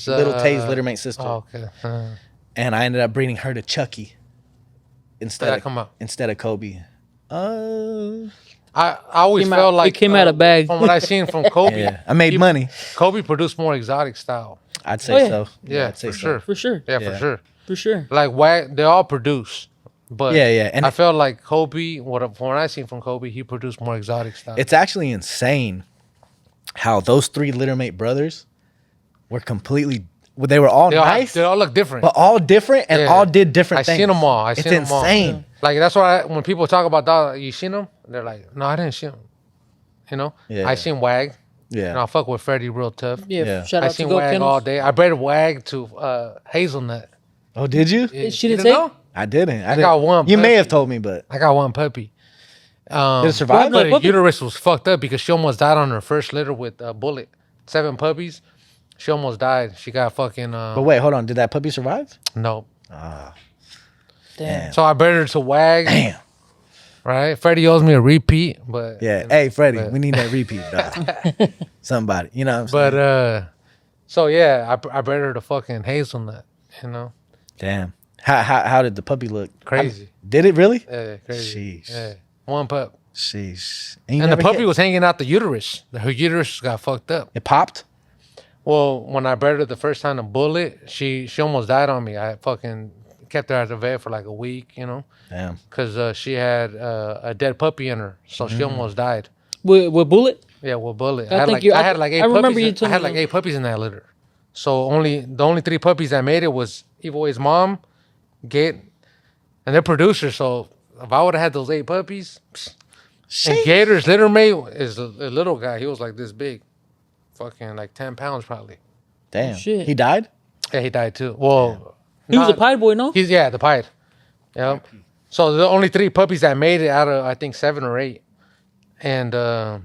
Tesla's Little Tay's littermate sister, Oh, okay. and I ended up breeding her to Chucky instead that of come out? instead of Kobe. I always Came felt out- like it came out of bag. From what I seen from Kobe, Yeah, I made money. Kobe produced more exotic style. I'd say Oh, yeah. so. Yeah, I'd say for so. sure. For sure. Yeah, Yeah. for sure. For sure. Like Wag, they all produce, but Yeah, and I felt like Kobe. From what I seen from Kobe, he produced more exotic style. it's actually insane how those 3 littermate brothers were completely. Well, they were all nice, They all look different. but all different and Yeah. all did different I things. seen them all. I It's seen them all. insane. Like that's why when people talk about dog, you seen them? They're like, no, I didn't see them. You know, Yeah. I seen Wag. Yeah. And I fuck with Freddie real tough. Yeah. Yeah. Shout I out to seen Go Wag Kennels. all day. I bred Wag to Hazelnut. Oh, did you? She You didn't know? I didn't. I got one You may puppy. have told me, but I got one puppy, Did it survive? What? But her uterus was fucked up because she almost died on her first litter with a bullet. 7 puppies. She almost died. She got fucking. But wait, hold on. Did that puppy survive? No. Damn. So I bred her to Wag. Damn. Right? Freddie owes me a repeat, but. Yeah. You know, Hey, Freddie, we need that repeat, dog. Somebody. You know what I'm saying? But, so yeah, I bred her to fucking Hazelnut, you know? Damn. How did the puppy look? Crazy. Did it really? Yeah, crazy. Sheesh. Yeah. One pup. Sheesh. And the puppy was hanging out the uterus. Her uterus got fucked up. It popped? Well, when I bred her the first time, a bullet, she almost died on me. I fucking kept her at the vet for like a week, you know? Damn. Because she had a dead puppy in her. So she almost died. With bullet? Yeah, with bullet. I think I had like 8 I remember puppies. you told I had me like that. 8 puppies in that litter. So the only 3 puppies that made it was Evil Way's mom, Gate, and their producer. So if I would have had those 8 puppies, and Gator's litter mate is a little guy. He was like this big, fucking like 10 pounds probably. Damn. Shit. He died? Yeah, he died too. Well, He was a pied boy, no? He's the pied. Yeah. So the only 3 puppies that made it out of I think 7 or 8, and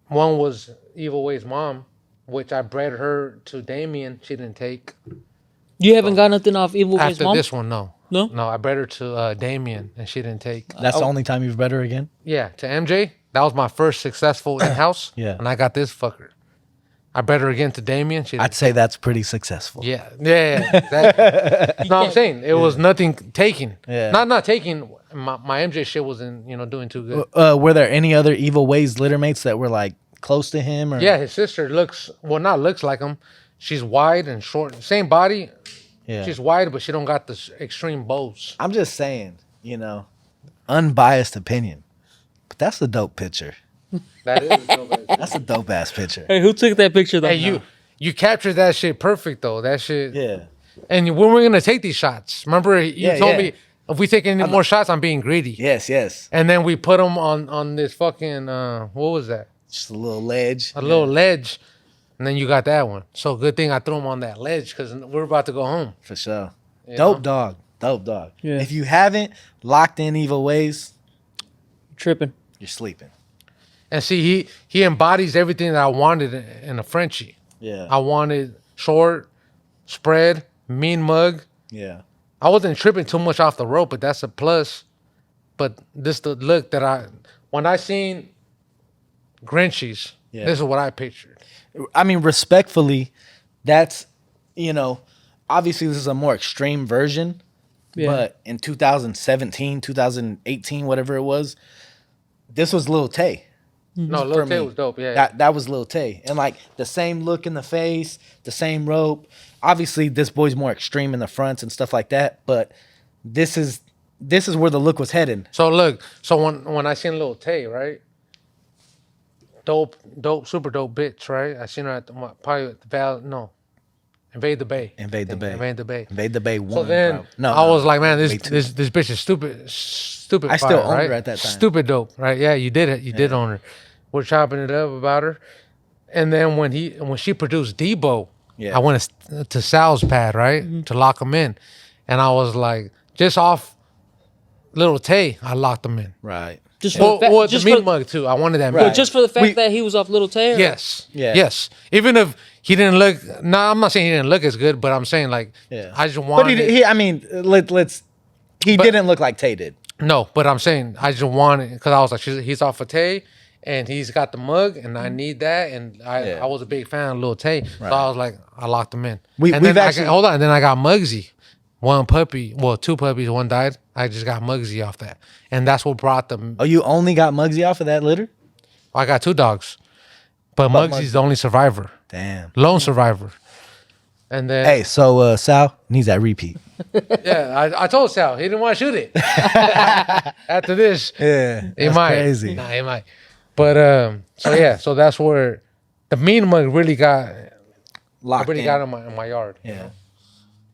one was Evil Way's mom, which I bred her to Damien. She didn't take. You haven't got nothing off Evil Way's After mom? this one, no. No? No, I bred her to Damien, and she didn't take. That's the only time you've read her again? Yeah, to MJ. That was my first successful in-house. Yeah. And I got this fucker. I bred her again to Damien. She I'd say that's pretty successful. Yeah. Exactly. No, I'm saying it was nothing taken. Yeah. Not taking. My MJ shit wasn't, doing too good. Were there any other Evil Ways littermates that were like close to him? Or? Yeah, his sister not looks like him. She's wide and short. Same body. Yeah. She's wide, but she don't got the extreme bows. I'm just saying, unbiased opinion. But that's a dope picture. That is. That's a dope ass picture. Hey, who took that picture though? Hey, you captured that shit perfect though. That shit. Yeah. And when we're gonna take these shots? Remember you told me if we take any more shots, I'm being greedy. Yes. And then we put them on this fucking what was that? Just a little ledge. A little ledge, and then you got that one. So good thing I threw them on that ledge because we're about to go home. For sure. You Dope know? dog. Yeah. If you haven't locked in Evil Ways, Tripping. you're sleeping. And see, he embodies everything that I wanted in a Frenchie. Yeah. I wanted short, spread, mean mug. Yeah. I wasn't tripping too much off the rope, but that's a plus. But this the look that when I seen Grinchies, this is what I pictured. I mean, respectfully, that's, obviously this is a more extreme version. Yeah. But in 2017, 2018, whatever it was, this was Lil Tay. No, Lil Tay was dope. Yeah. That was Lil Tay. And like the same look in the face, the same rope. Obviously, this boy's more extreme in the fronts and stuff like that. But this is where the look was headed. So look, when I seen Lil Tay, right? Dope, super dope bitch, right? I seen her at probably at the Invade the Bay. Invade the Bay. Invade the Bay. 1. So then I was like, man, this bitch is stupid. I still fire, owned right? her at that time. Stupid dope, right? Yeah, you did it. You did own her. We're chopping it up about her, and then when she produced Debo, I went to Sal's pad, right, to lock him in, and I was like, just off Lil Tay, I locked him in. Right. Just for The meat mug too. I wanted that. But Meat. just for the fact that he was off Little Tay? Yes. Yeah. Yes. Even if he didn't look. I'm not saying he didn't look as good, but I'm saying like I just wanted. But he didn't look like Tay did. No, but I'm saying I just wanted because I was like he's off of Tay and he's got the mug and I need that and I was a big fan of Lil Tay, so I was like I locked him in. And then I got Muggsy. 1 puppy, 2 puppies, 1 died. I just got Muggsy off that. And that's what brought them. Oh, you only got Muggsy off of that litter? I got 2 dogs. But Muggsy's the only survivor. Damn. Lone survivor. And then... Hey, so Sal needs that repeat. Yeah, I told Sal. He didn't want to shoot it. After this. Yeah, He that's might. crazy. Nah, he might. But, so that's where the mean mug really got... Locked in. got in my yard. Yeah. You know?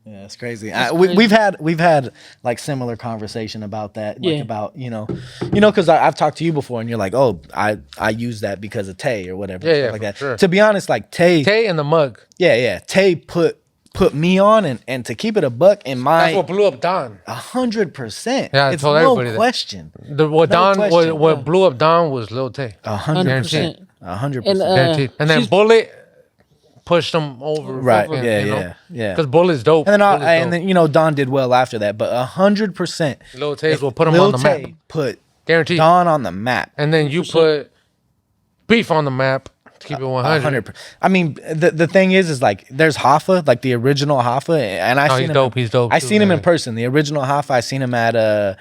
Yeah, it's crazy. We've had like similar conversation about that, like about because I've talked to you before, and you're like, oh, I use that because of Tay or whatever, Yeah, like that. sure. To be honest, like Tay and the mug. Yeah, Tay put put me on, and to keep it a buck in my That's what blew up Don. 100%. Yeah, I it's told no everybody that. question. What blew up Don was Lil Tay. 100%. 100%. Guaranteed. And then she's- Bullet pushed him over. Right. fucking, Yeah. Because Bullet's dope. And then Bullet's dope. Don did well after that, but 100%. Lil Tay's will put him Lil on the Tay map. put Guaranteed. Don on the map. And then you put Beef on the map to keep it 100. 100%. I mean, the thing is like there's Hoffa, like the original Hoffa, and I seen he's him. dope. He's dope. I too, seen him man. in person. The original Hoffa, I seen him at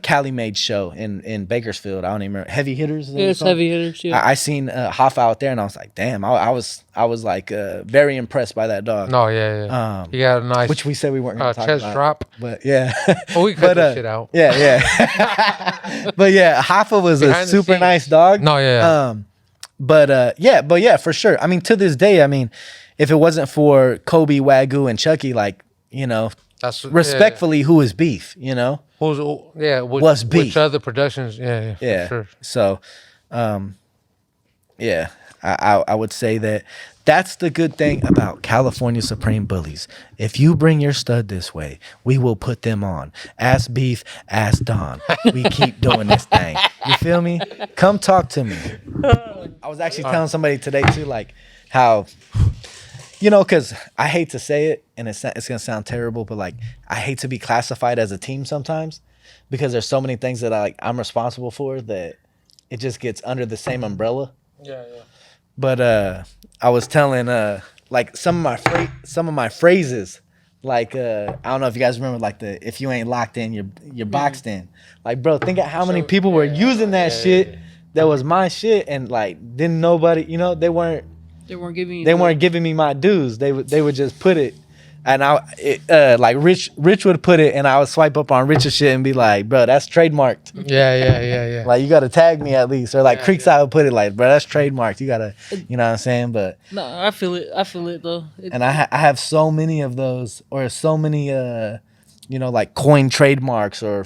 Cali Made show in Bakersfield. I don't even remember. Heavy Hitters. Yeah, it's Heavy Hitters. Yeah. I seen Hoffa out there, and I was like, damn. I was like very impressed by that dog. No, yeah. He got a nice Which we said we weren't going to talk chest about. drop. But yeah. Oh, we cut But, this shit out. Yeah. But yeah, Hoffa was Behind a the super scenes. nice dog. No, yeah. But yeah, for sure. I mean, to this day, I mean, if it wasn't for Kobe, Wagyu, and Chucky, like, That's respectfully, who is beef, Who's What's beef? Which other productions? Yeah. Yeah. For sure. So, yeah, I would say that's the good thing about California Supreme Bullies. If you bring your stud this way, we will put them on. Ass Beef, Ass Don. We keep doing this thing. You feel me? Come talk to me. I was actually telling somebody today too, like how, because I hate to say it, and it's gonna sound terrible, but like I hate to be classified as a team sometimes, because there's so many things that I'm responsible for that it just gets under the same umbrella. Yeah. But I was telling like some of my phrases, like I don't know if you guys remember, like the if you ain't locked in, you're boxed in. Like, bro, think of how many people were using that shit. That was my shit, and like didn't nobody, they weren't giving me my dues. They would just put it, and like Rich would put it, and I would swipe up on Rich's shit and be like, bro, that's trademarked. Yeah. Like, you gotta tag me at least, or like Creekside would put it like, bro, that's trademarked. You gotta, you know what I'm saying? But No, I feel it though. and I have so many of those, or so many like coin trademarks, or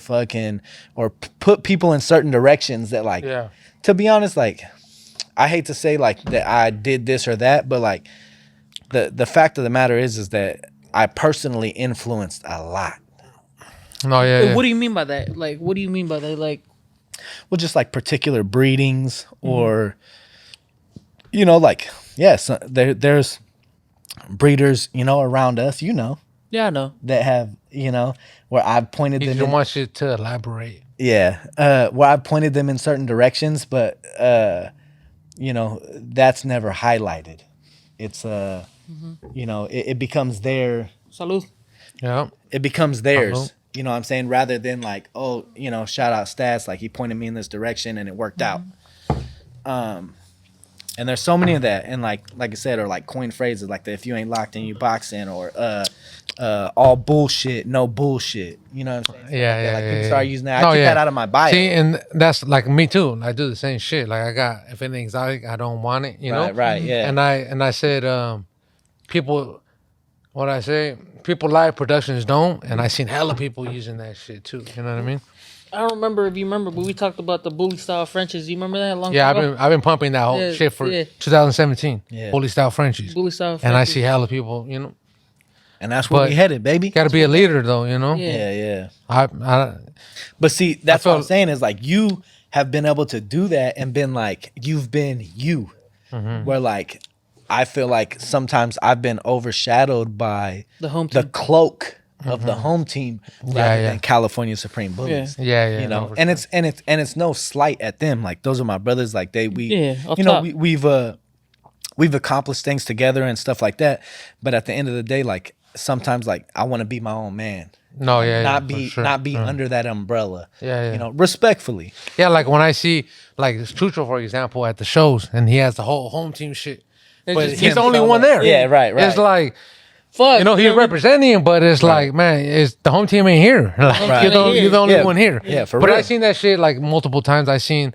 put people in certain directions that, like, to be honest, like, I hate to say like that I did this or that, but like the fact of the matter is that I personally influenced a lot. No, yeah. What do you mean by that? Like, what do you mean by that? Like, Well, just like particular breedings, or like, yes, there's breeders around us, yeah, I know. that have where I've pointed He them just in, wants you to elaborate. where I've pointed them in certain directions, but that's never highlighted. It's it becomes their Salud. Yeah. it becomes theirs. Uh-huh. You know what I'm saying? Rather than like, oh, shout out Stats, like he pointed me in this direction and it worked out. And there's so many of that, and like I said, or like coin phrases like the if you ain't locked in, you boxing, or all bullshit, no bullshit. You know what I'm saying? Yeah. Like people start using that. I keep that out of my bio. See, and that's like me too. I do the same shit. Like if anything exotic, I don't want it. You know? Right, yeah. And I said, people, what I say, people live productions don't, and I seen hella people using that shit too. You know what I mean? I don't remember if you remember, but we talked about the bully style Frenchies. You remember that long Yeah, time ago? I've been pumping that whole shit for 2017. Yeah. Bully style Frenchies. Bully style Frenchies. And I see hella people, And that's where But- we headed, baby. Got to be a leader though, Yeah. Yeah. I But see, that's what I'm felt- saying is like you have been able to do that and been like, you've been you. Mm-hmm. Where like, I feel like sometimes I've been overshadowed by The home the team. cloak of the home team rather yeah. than California Supreme Bullies. Yeah, You know, no, for and sure. it's no slight at them. Like those are my brothers. Like off top. we've accomplished things together and stuff like that. But at the end of the day, like sometimes like I want to be my own man. No, yeah, Not for be sure. not be under that umbrella. Yeah. Respectfully. Yeah, like when I see like Chucho, for example, at the shows, and he has the whole home team shit, but just he's him the only solo. one there. Yeah, right. It's like Fuck. he's know what I mean? representing, but it's like, man, it's the home team ain't here. Like, Right. you're the only Yeah. one here. Yeah, for but real. I seen that shit like multiple times. I seen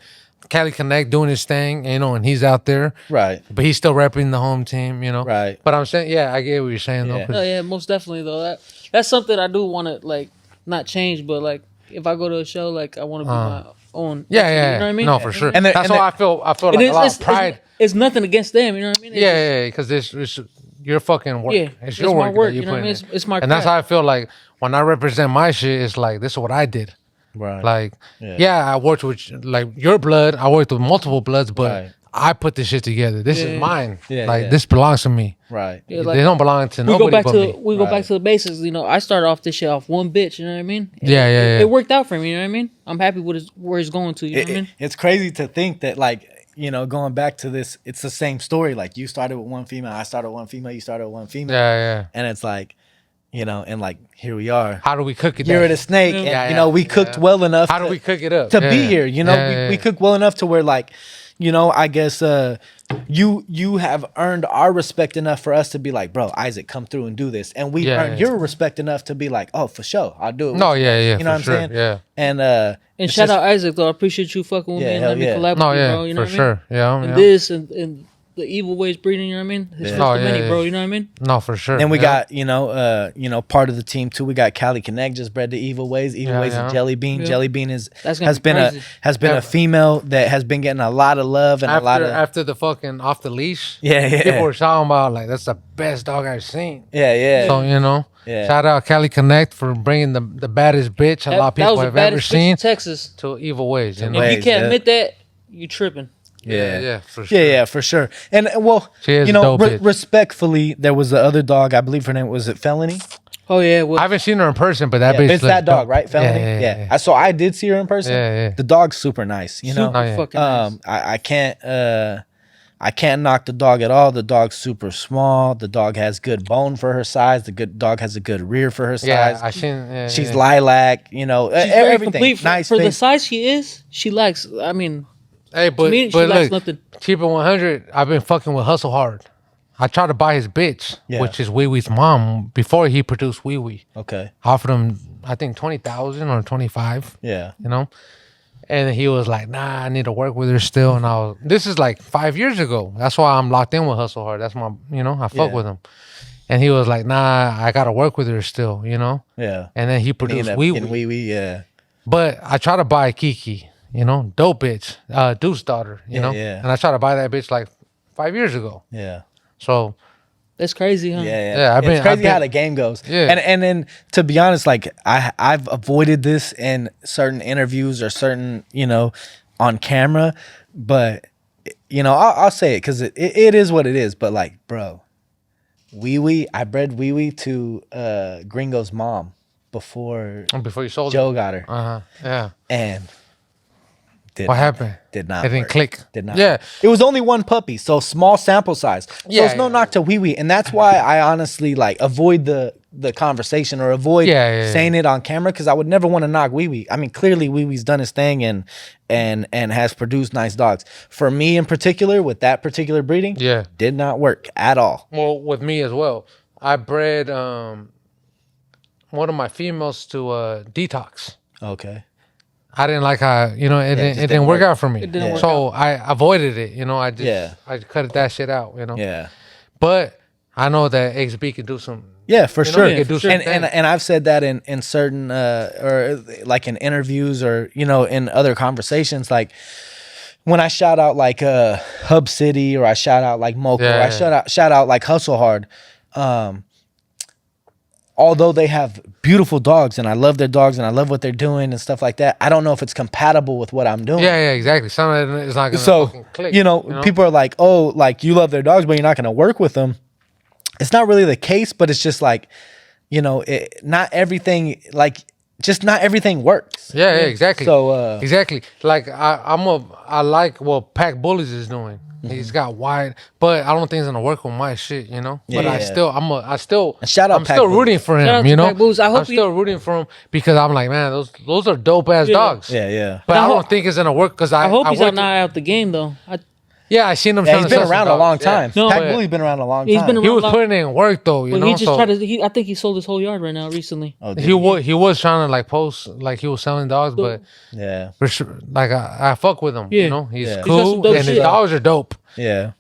Cali Connect doing his thing, and he's out there, Right. but he's still repping the home team, Right. But I'm saying, yeah, I get what you're saying though. Yeah. 'cause- Oh yeah, most definitely though. That's something I do want to like not change, but like if I go to a show, like I want to be my own. Yeah, You know what I mean? No, for sure. And That's why I feel And like a lot of pride. it's nothing against them. You know what I mean? It's just- Yeah, because this your fucking work. Yeah, It's your it's my work. work, That you you know put what I in. mean? It's my and that's craft. how I feel like when I represent my shit. It's like this is what I did. Right. Like, Yeah. I worked with like your blood. I worked with multiple bloods, but Right. I put this shit together. This Yeah. is mine. Yeah, Like yeah. this belongs to me. Right. Yeah, They don't belong to we nobody go back but to me. we go Right. back to the basics. You know, I started off this shit off one bitch. You know what I mean? And Yeah, It worked out for me. You know what I mean? I'm happy with where it's going to. You know what I mean? It's crazy to think that, like, you know, going back to this, it's the same story. Like, you started with one female, I started with one female, you started with one female. Yeah. And it's like, you know, and like, here we are. How do we cook it? You're down? at a snake, and, Yeah, you know, we cooked well enough How do we cook it up? to Yeah, be yeah. here. You know, Yeah, we cook well enough to where, like, you know, I guess you have earned our respect enough for us to be like, bro, Isaac, come through and do this. And we earned your respect enough to be like, oh, for sure, I'll do it. No, with you. yeah. You know what I'm for sure, saying? Yeah. And And shout out Isaac though. I appreciate you fucking with Yeah, me and hell let me yeah. collab No, with you, yeah, bro. You know for what I mean? sure. Yeah, And yeah. this and the evil ways breeding. You know what I mean? It's Yeah. first Oh, of many, yeah, bro. yeah. You know what I mean? No, for sure. then we yeah. got, you know, part of the team too. We got Cali Connect just bred the Evil Ways. Evil Ways and Jelly Bean. Yeah. Jelly Bean That's gonna has be been crazy. a female that has been getting a lot of love and a lot of after the fucking off the leash. yeah. People were talking about like that's the best dog I've seen. Yeah. So you know, Yeah. shout out Cali Connect for bringing the baddest bitch a lot of That people was the have ever baddest bitch in seen Texas. to Evil Ways. You know? If Ways, you can't yeah. admit that, you tripping. Yeah. for sure. Yeah, for sure. And well, She is you know, a dope bitch. respectfully, there was the other dog. I believe her name was it Felony. Oh yeah, well, I haven't seen her in person, but that Yeah, bitch. it's looks that dog, dope. right? Felony. Yeah. So I did see her in person. Yeah. The dog's super nice. You know. super Oh, yeah. fucking nice. I can't knock the dog at all. The dog's super small. The dog has good bone for her size. The good dog has a good rear for her Yeah, size. I seen. Yeah, She's yeah. lilac. You know, She's very everything. complete Nice for the face. size she is. She lacks. I mean, Hey, but to me, she but lacks look, nothing. keep it 100. I've been fucking with Hustle Hard. I tried to buy his bitch, Yeah. which is Wee Wee's mom, before he produced Wee Wee. Okay. Offered him, I think 20,000 or 25. Yeah. You know, and he was like, "Nah, I need to work with her still." And this is like 5 years ago. That's why I'm locked in with Hustle Hard. That's my, I fuck Yeah. with him. And he was like, "Nah, I gotta work with her still." You know. Yeah. And then he He produced ended up Wee getting Wee. wee. Yeah. But I try to buy Kiki, dope bitch, Deuce daughter, you know? yeah. And I tried to buy that bitch like 5 years ago. Yeah. So, That's crazy, huh? Yeah, it's crazy how the game goes. Yeah. And then to be honest, like I've avoided this in certain interviews or certain, on camera, but I'll say it because it is what it is. But like, bro, I bred Wee Wee to Gringo's mom before before you sold Joe got her, Yeah. and What happened? Did not. It didn't work. click. Did not. Yeah. work. It was only one puppy, so small sample size. So Yeah, it's no yeah, knock to Wee Wee, and that's why I honestly like avoid the conversation or avoid saying it on camera because I would never want to knock Wee Wee. I mean, clearly Wee Wee's done his thing and has produced nice dogs. For me in particular, with that particular breeding, did not work at all. Well, with me as well. I bred one of my females to Detox. Okay. I didn't like how it didn't work out for me. It didn't work so I avoided it. I cut that shit out. Yeah. But I know that XB can do some. Yeah, for sure. you could do certain And I've said that in certain or like in interviews or in other conversations, like when I shout out like Hub City or I shout out like Mocha or I shout out like Hustle Hard, although they have beautiful dogs and I love their dogs and I love what they're doing and stuff like that, I don't know if it's compatible with what I'm doing. Yeah, exactly. Some of it is not gonna So fucking click. People are like, oh, like you love their dogs, but you're not gonna work with them. It's not really the case, but it's just like, not everything not everything works. Yeah, exactly. So exactly. Like I like what Pack Bullies is doing. He's got wide, but I don't think it's gonna work with my shit, But Yeah. Shout out I'm Pack still Bullies. rooting for Shout out him, to Pack Bullies. I hope I'm still rooting for him because I'm like, man, those are dope ass dogs. Yeah. But I I hope- don't think it's gonna work because I hope he's worked- not out the game though. Yeah, I seen him. Yeah, trying he's to been sell some around a long dogs, yeah. time. No, Pack but- Bully's been around a long He's time. been He was Long- putting in work though, But he just tried to. I think he sold his whole yard right now recently. Oh, he was trying to like post like he was selling dogs, but yeah. for sure, like I fuck with him. Yeah. He's Yeah. He's got some cool dope and his shit. dogs are dope. Yeah.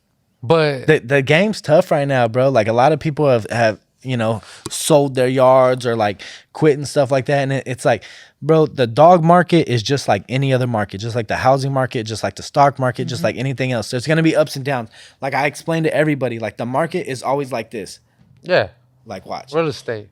But The game's tough right now, bro. Like a lot of people have sold their yards or like quit and stuff like that. And it's like, bro, the dog market is just like any other market, just like the housing market, just like the stock market, just like anything else. There's going to be ups and downs. Like I explained to everybody, like the market is always like this. Yeah. Like watch. Real estate.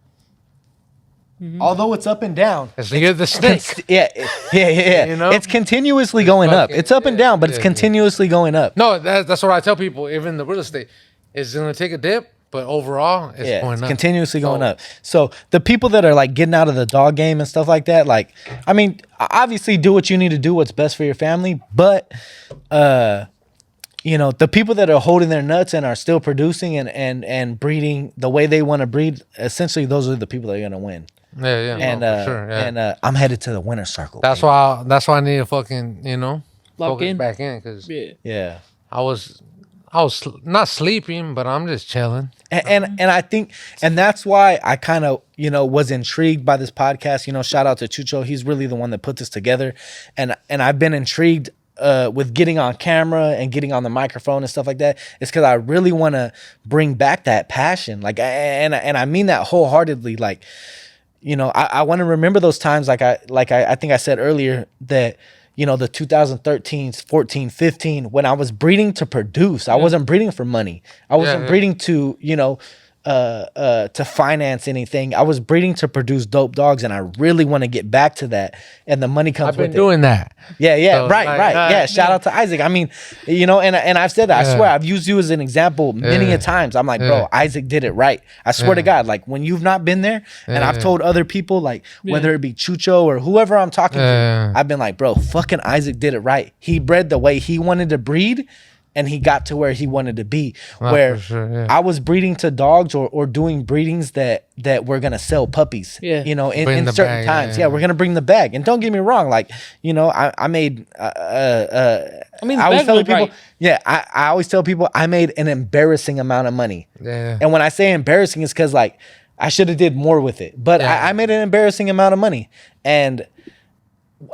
Although it's up and down. You're the snake. Yeah. You know? It's continuously going up. It's up and down, but it's continuously going up. No, that's what I tell people. Even the real estate is going to take a dip, but overall, it's going up. Continuously going up. So the people that are like getting out of the dog game and stuff like that, like, I mean, obviously do what you need to do, what's best for your family, but the people that are holding their nuts and are still producing and breeding the way they want to breed, essentially those are the people that are going to win. Yeah, And for sure. Yeah. and I'm headed to the winner's circle. That's why I need to fucking Lock focus in. back in, because Yeah. I was not sleeping, but I'm just chilling. And I think, and that's why I kind of, was intrigued by this podcast. Shout out to Chucho. He's really the one that put this together. And I've been intrigued with getting on camera and getting on the microphone and stuff like that. It's because I really want to bring back that passion. Like, and I mean that wholeheartedly. Like, I want to remember those times. Like I think I said earlier that, the 2013, 14, 15, when I was breeding to produce, I wasn't breeding for money. I wasn't breeding to, to finance anything. I was breeding to produce dope dogs, and I really want to get back to that. And the money comes with it. I've been doing that. Yeah, So, right. Yeah, shout out to Isaac. I mean, and I've said that. I swear, I've used you as an example many a times. I'm like, bro, Isaac did it right. I swear to God, like when you've not been there, and I've told other people, like whether it be Chucho or whoever I'm talking to, I've been like, bro, fucking Isaac did it right. He bred the way he wanted to breed, and he got to where he wanted to be. Where I was breeding to dogs or doing breedings that we're gonna sell puppies. Yeah. In certain bag, times. Yeah, we're gonna bring the bag. And don't get me wrong, like, I made I always tell people, right. Yeah, I always tell people I made an embarrassing amount of money. Yeah. And when I say embarrassing, it's because like I should have did more with it. But I made an embarrassing amount of money. And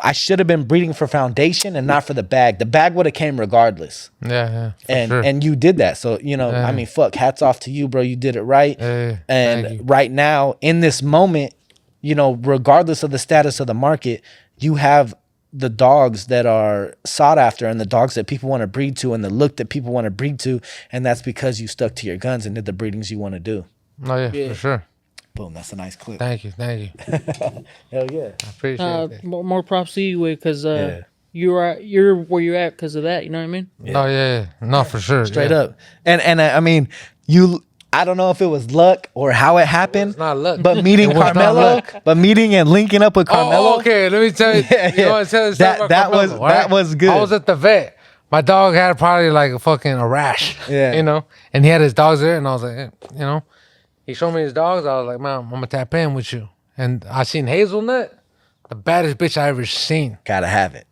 I should have been breeding for foundation and not for the bag. The bag would have came regardless. Yeah. And you did that. So, I mean, fuck, hats off to you, bro. You did it right. And right now, in this moment, regardless of the status of the market, you have the dogs that are sought after and the dogs that people want to breed to and the look that people want to breed to. And that's because you stuck to your guns and did the breedings you want to do. Oh, yeah, for sure. Boom, that's a nice clip. Thank you. Hell yeah. I appreciate it. More props to you, because you're where you're at because of that. You know what I mean? Yeah. Oh yeah. No, for sure. Straight up. And I mean, I don't know if it was luck or how it happened. It's not luck. But meeting Carmelo, and linking up with Carmelo. Oh, okay. Let me tell you. You want to tell this that Carmelo, that was good. I was at the vet. My dog had probably like a rash. Yeah. And he had his dogs there, and I was like, he showed me his dogs. I was like, man, I'm gonna tap in with you. And I seen Hazelnut, the baddest bitch I ever seen. Gotta have it.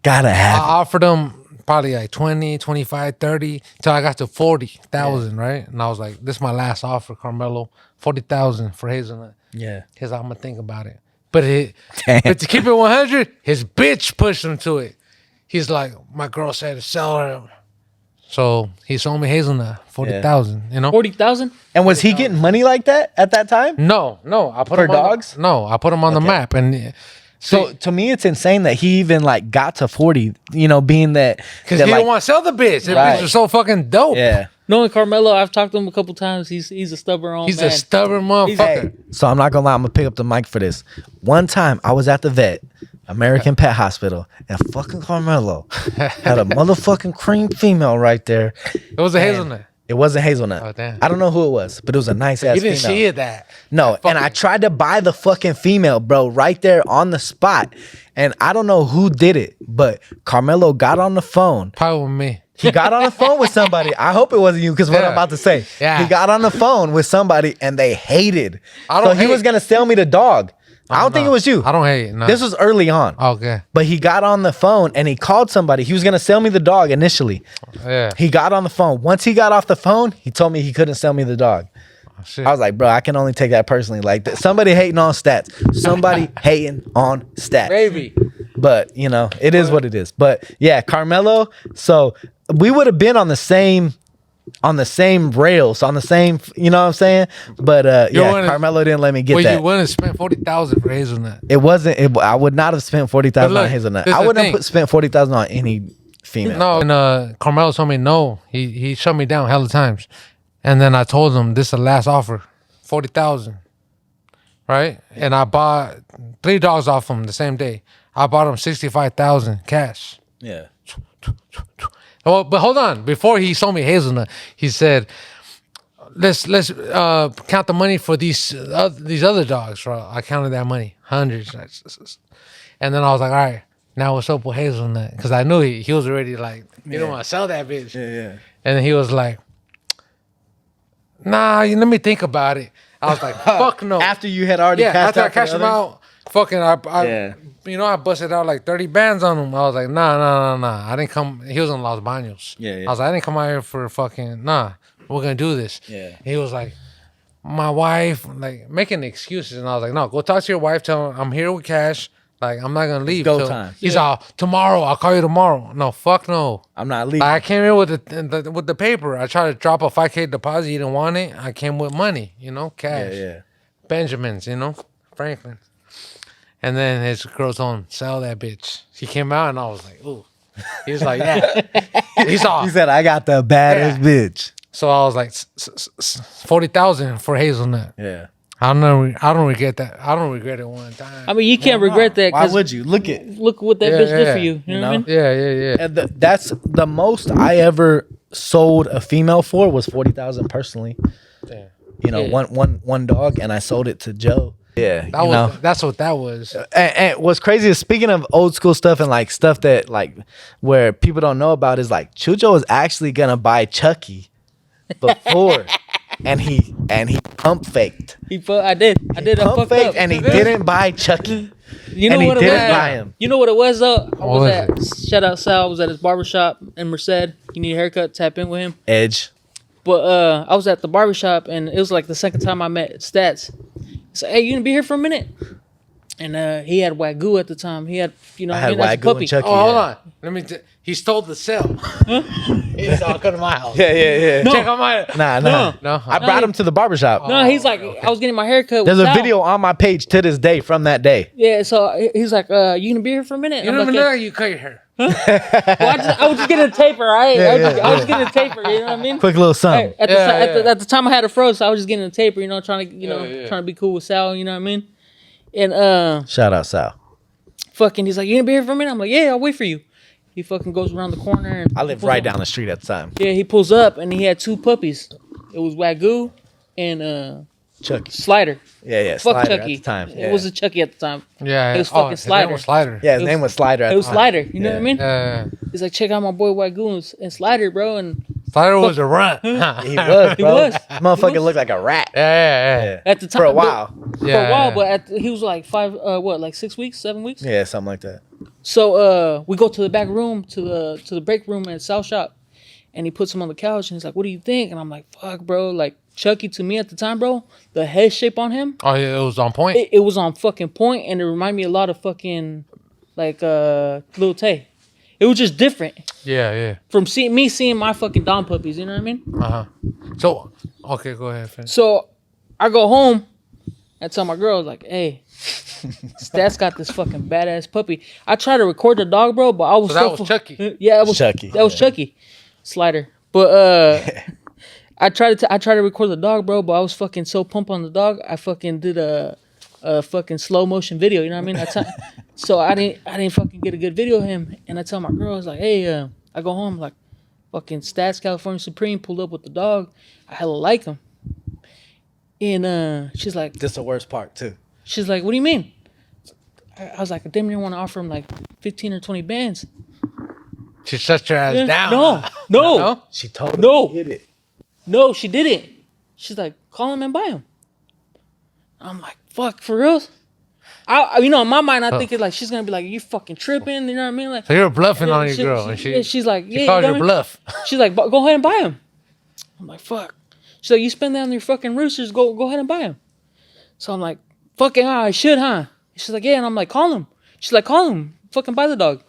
I offered them probably like 20, 25, 30 till I got to 40,000, right? And I was like, this is my last offer, Carmelo, 40,000 for Hazelnut. Yeah. Because I'm gonna think about it. But to keep it 100, his bitch pushed him to it. He's like, my girl said to sell her. So he sold me Hazelnut, 40,000. 40,000. And was he getting money like that at that time? No. I put for him dogs. I put him on the map, and so to me, it's insane that he even like got to 40. Being that because he didn't want to sell the bitch. The bitch was so fucking dope. Yeah. Knowing Carmelo, I've talked to him a couple times. He's a stubborn old man. He's a stubborn motherfucker. So I'm not gonna lie. I'm gonna pick up the mic for this. One time I was at the vet, American Pet Hospital, and fucking Carmelo had a motherfucking cream female right there. It was a Hazelnut. It wasn't Hazelnut. Oh, damn. I don't know who it was, but it was a nice ass female. You didn't see it that. No, and I tried to buy the fucking female, bro, right there on the spot. And I don't know who did it, but Carmelo got on the phone. Probably with me. He got on the phone with somebody. I hope it wasn't you, because what I'm about to say. Yeah. He got on the phone with somebody and they hated. He was gonna sell me the dog. I don't think it was you. I don't hate it. No. This was early on. Okay. But he got on the phone and he called somebody. He was gonna sell me the dog initially. Yeah. He got on the phone. Once he got off the phone, he told me he couldn't sell me the dog. Oh, shit. I was like, bro, I can only take that personally. Like somebody hating on stats. Somebody hating on stats. Baby. But it is what it is. But yeah, Carmelo. So we would have been on the same on the same rails, on the same, you know what I'm saying? But Carmelo didn't let me get well, that. you wouldn't spend 40,000 for Hazelnut. It wasn't. I would not have spent 40,000 But on look, Hazelnut. this I the wouldn't thing. have spent 40,000 on any female. No, and Carmelo told me no. He shut me down hella times, and then I told him this is the last offer, 40,000, right? And I bought 3 dogs off him the same day. I bought him 65,000 cash. Yeah. Oh, but hold on. Before he sold me Hazelnut, he said, "Let's count the money for these other dogs." Right? I counted that money, hundreds, and then I was like, "All right, now what's up with Hazelnut?" Because I knew he was already like, "You don't want to sell that bitch." Yeah. And then he was like, "Nah, let me think about it." I was like, "Fuck no." After you had already After I cashed cashed out him for the others? out, fucking, Yeah. I busted out like 30 bands on him. I was like, nah. I didn't come. He was in Los Baños. Yeah. I was like, I didn't come out here for fucking, nah, we're going to do this. Yeah. He was like, my wife, like, making excuses. And I was like, no, go talk to your wife. Tell her I'm here with cash. Like, I'm not going to leave. go till-" time. He's all, tomorrow. I'll call you tomorrow. No, fuck no. I'm not leaving. I came in with the paper. I tried to drop a 5K deposit. He didn't want it. I came with money, cash. Yeah. Benjamins, Franklin. And then his girl told him, sell that bitch. He came out and I was like, ooh. He was like, yeah. He's all. He said, I got the baddest bitch. So I was like, 40,000 for Hazelnut. Yeah. I don't regret that. I don't regret it one time. I mean, you can't regret that. Why 'cause would you? Look what that bitch did for yeah. you. You know what I mean? Yeah. And that's the most I ever sold a female for was 40,000 personally. Yeah. Yeah. One dog, and I sold it to Joe. Yeah, That's what that was. And what's crazy is, speaking of old school stuff and like stuff that like where people don't know about, is like Chucho was actually gonna buy Chucky before, and he pump faked. I did. I Pump fucked faked, up. and he didn't buy Chucky. You know and he what it didn't was? buy him. You know what it was though? I What was was at shout out Sal. I was at his barbershop in Merced. You need a haircut? Tap in with him. Edge. But I was at the barbershop and it was like the second time I met Stats. So hey, you gonna be here for a minute? And he had Wagyu at the time. He had I had that's a Wagyu puppy. and Chucky. Oh, hold on. Let me. He stole the cell. He's all come to my house. Yeah. Check on my. Nah. No. I brought him to the barbershop. No, he's like, I was getting my haircut. There's with a Sal. video on my page to this day from that day. Yeah, so he's like, you gonna be here for a minute? You I'm don't like, even know "Yeah." how you cut your hair. Well, I was just getting a taper, all right? I was getting a taper, you know what I mean? Quick little something. Hey, at the time I had a fro, so I was just getting a taper, trying to trying to be cool with Sal, you know what I mean? And Shout out Sal. fucking, he's like, you gonna be here for a minute? I'm like, yeah, I'll wait for you. He fucking goes around the corner and I lived right down the street at the time. Yeah, he pulls up and he had 2 puppies. It was Wagyu and Chucky. Slider. Yeah. Fuck Slider Chucky. At the time. It was a Chucky at the time. Yeah. It was fucking his name was Slider. Yeah, his name was Slider. It was Slider. You know what I mean? Yeah. He's like, check out my boy Wagyu and Slider, bro. And Slider was a runt. He yeah. was, bro. was. Motherfucker looked like a rat. Yeah. at the time, For a while. for a while, but he was like 6 weeks, 7 weeks. Yeah, something like that. So we go to the back room to the break room at South Shop, and he puts him on the couch and he's like, "What do you think?" And I'm like, "Fuck, bro." Like Chucky to me at the time, bro. The head shape on him, Oh, yeah, it was on point. it was on fucking point, and it reminded me a lot of fucking like Lil Tay. It was just different Yeah. from seeing my fucking Dom puppies. You know what I mean? So, okay, go ahead. Finish. So I go home and tell my girl, like, hey, Stats got this fucking badass puppy. I tried to record the dog, bro, but I was So that was Chucky. Yeah, that was Chucky. That was Chucky. Slider. But I tried to record the dog, bro, but I was fucking so pumped on the dog. I fucking did a fucking slow motion video, you know what I mean? So I didn't fucking get a good video of him. And I tell my girl, I was like, hey, I go home, like, fucking Stats California Supreme pulled up with the dog. I hella like him. And she's like, This the worst part too. she's like, what do you mean? I was like, I damn near want to offer him like 15 or 20 bands. She shut your ass down. No. She told No. me to hit it. No, she didn't. She's like, call him and buy him. I'm like, fuck, for real? In my mind, I think it's like she's gonna be like, you fucking tripping, you know what I mean? Like, So you're bluffing on your she- girl, and she she's like, she yeah, calls you know your what I mean? bluff. She's like, go ahead and buy him. I'm like, fuck. She's like, you spend that on your fucking roosters, go ahead and buy him. So I'm like, fucking, I should, huh? She's like, yeah, and I'm like, call him. She's like, call him, fucking buy the dog.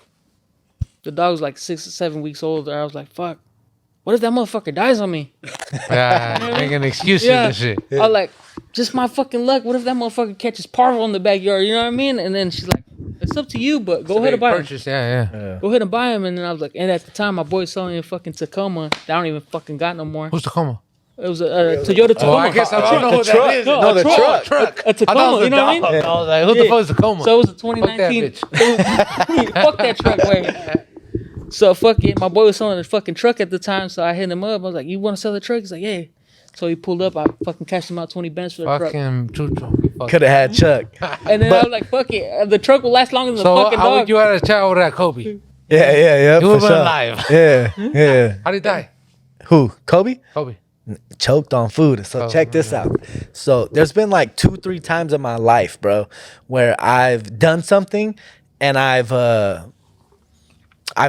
The dog was like 6 or 7 weeks old. I was like, fuck. what if that motherfucker dies on me? Yeah, making excuses Yeah. and shit. I was like, just my fucking luck. What if that motherfucker catches parvo in the backyard? You know what I mean? And then she's like, it's up to you, but go ahead and buy him. Purchase, yeah. Go ahead and buy him. And then I was like, and at the time, my boy was selling a fucking Tacoma. That I don't even fucking got no more. Who's Tacoma? It was a Toyota Tacoma. Oh, I guess I don't know what that is. No, the truck. Truck. A Tacoma, you know what I mean? I was like, who the fuck is Tacoma? So it was a Fuck that 2019. bitch. Fuck that truck, wait. So fuck it. My boy was selling a fucking truck at the time, so I hit him up. I was like, "You want to sell the truck?" He's like, "Yeah." So he pulled up. I fucking cashed him out 20 bands for the truck. Fucking Chucho. Could have had Chuck. And then I was like, "Fuck it." The truck will last longer than the So fucking how dog. would you have a child with that Kobe? Yeah. He for would have been sure. alive. Yeah. How'd he die? Who? Kobe? Kobe. Choked on food. So Oh, check this out. So there's been like 2-3 times in my life, bro, where I've done something and I've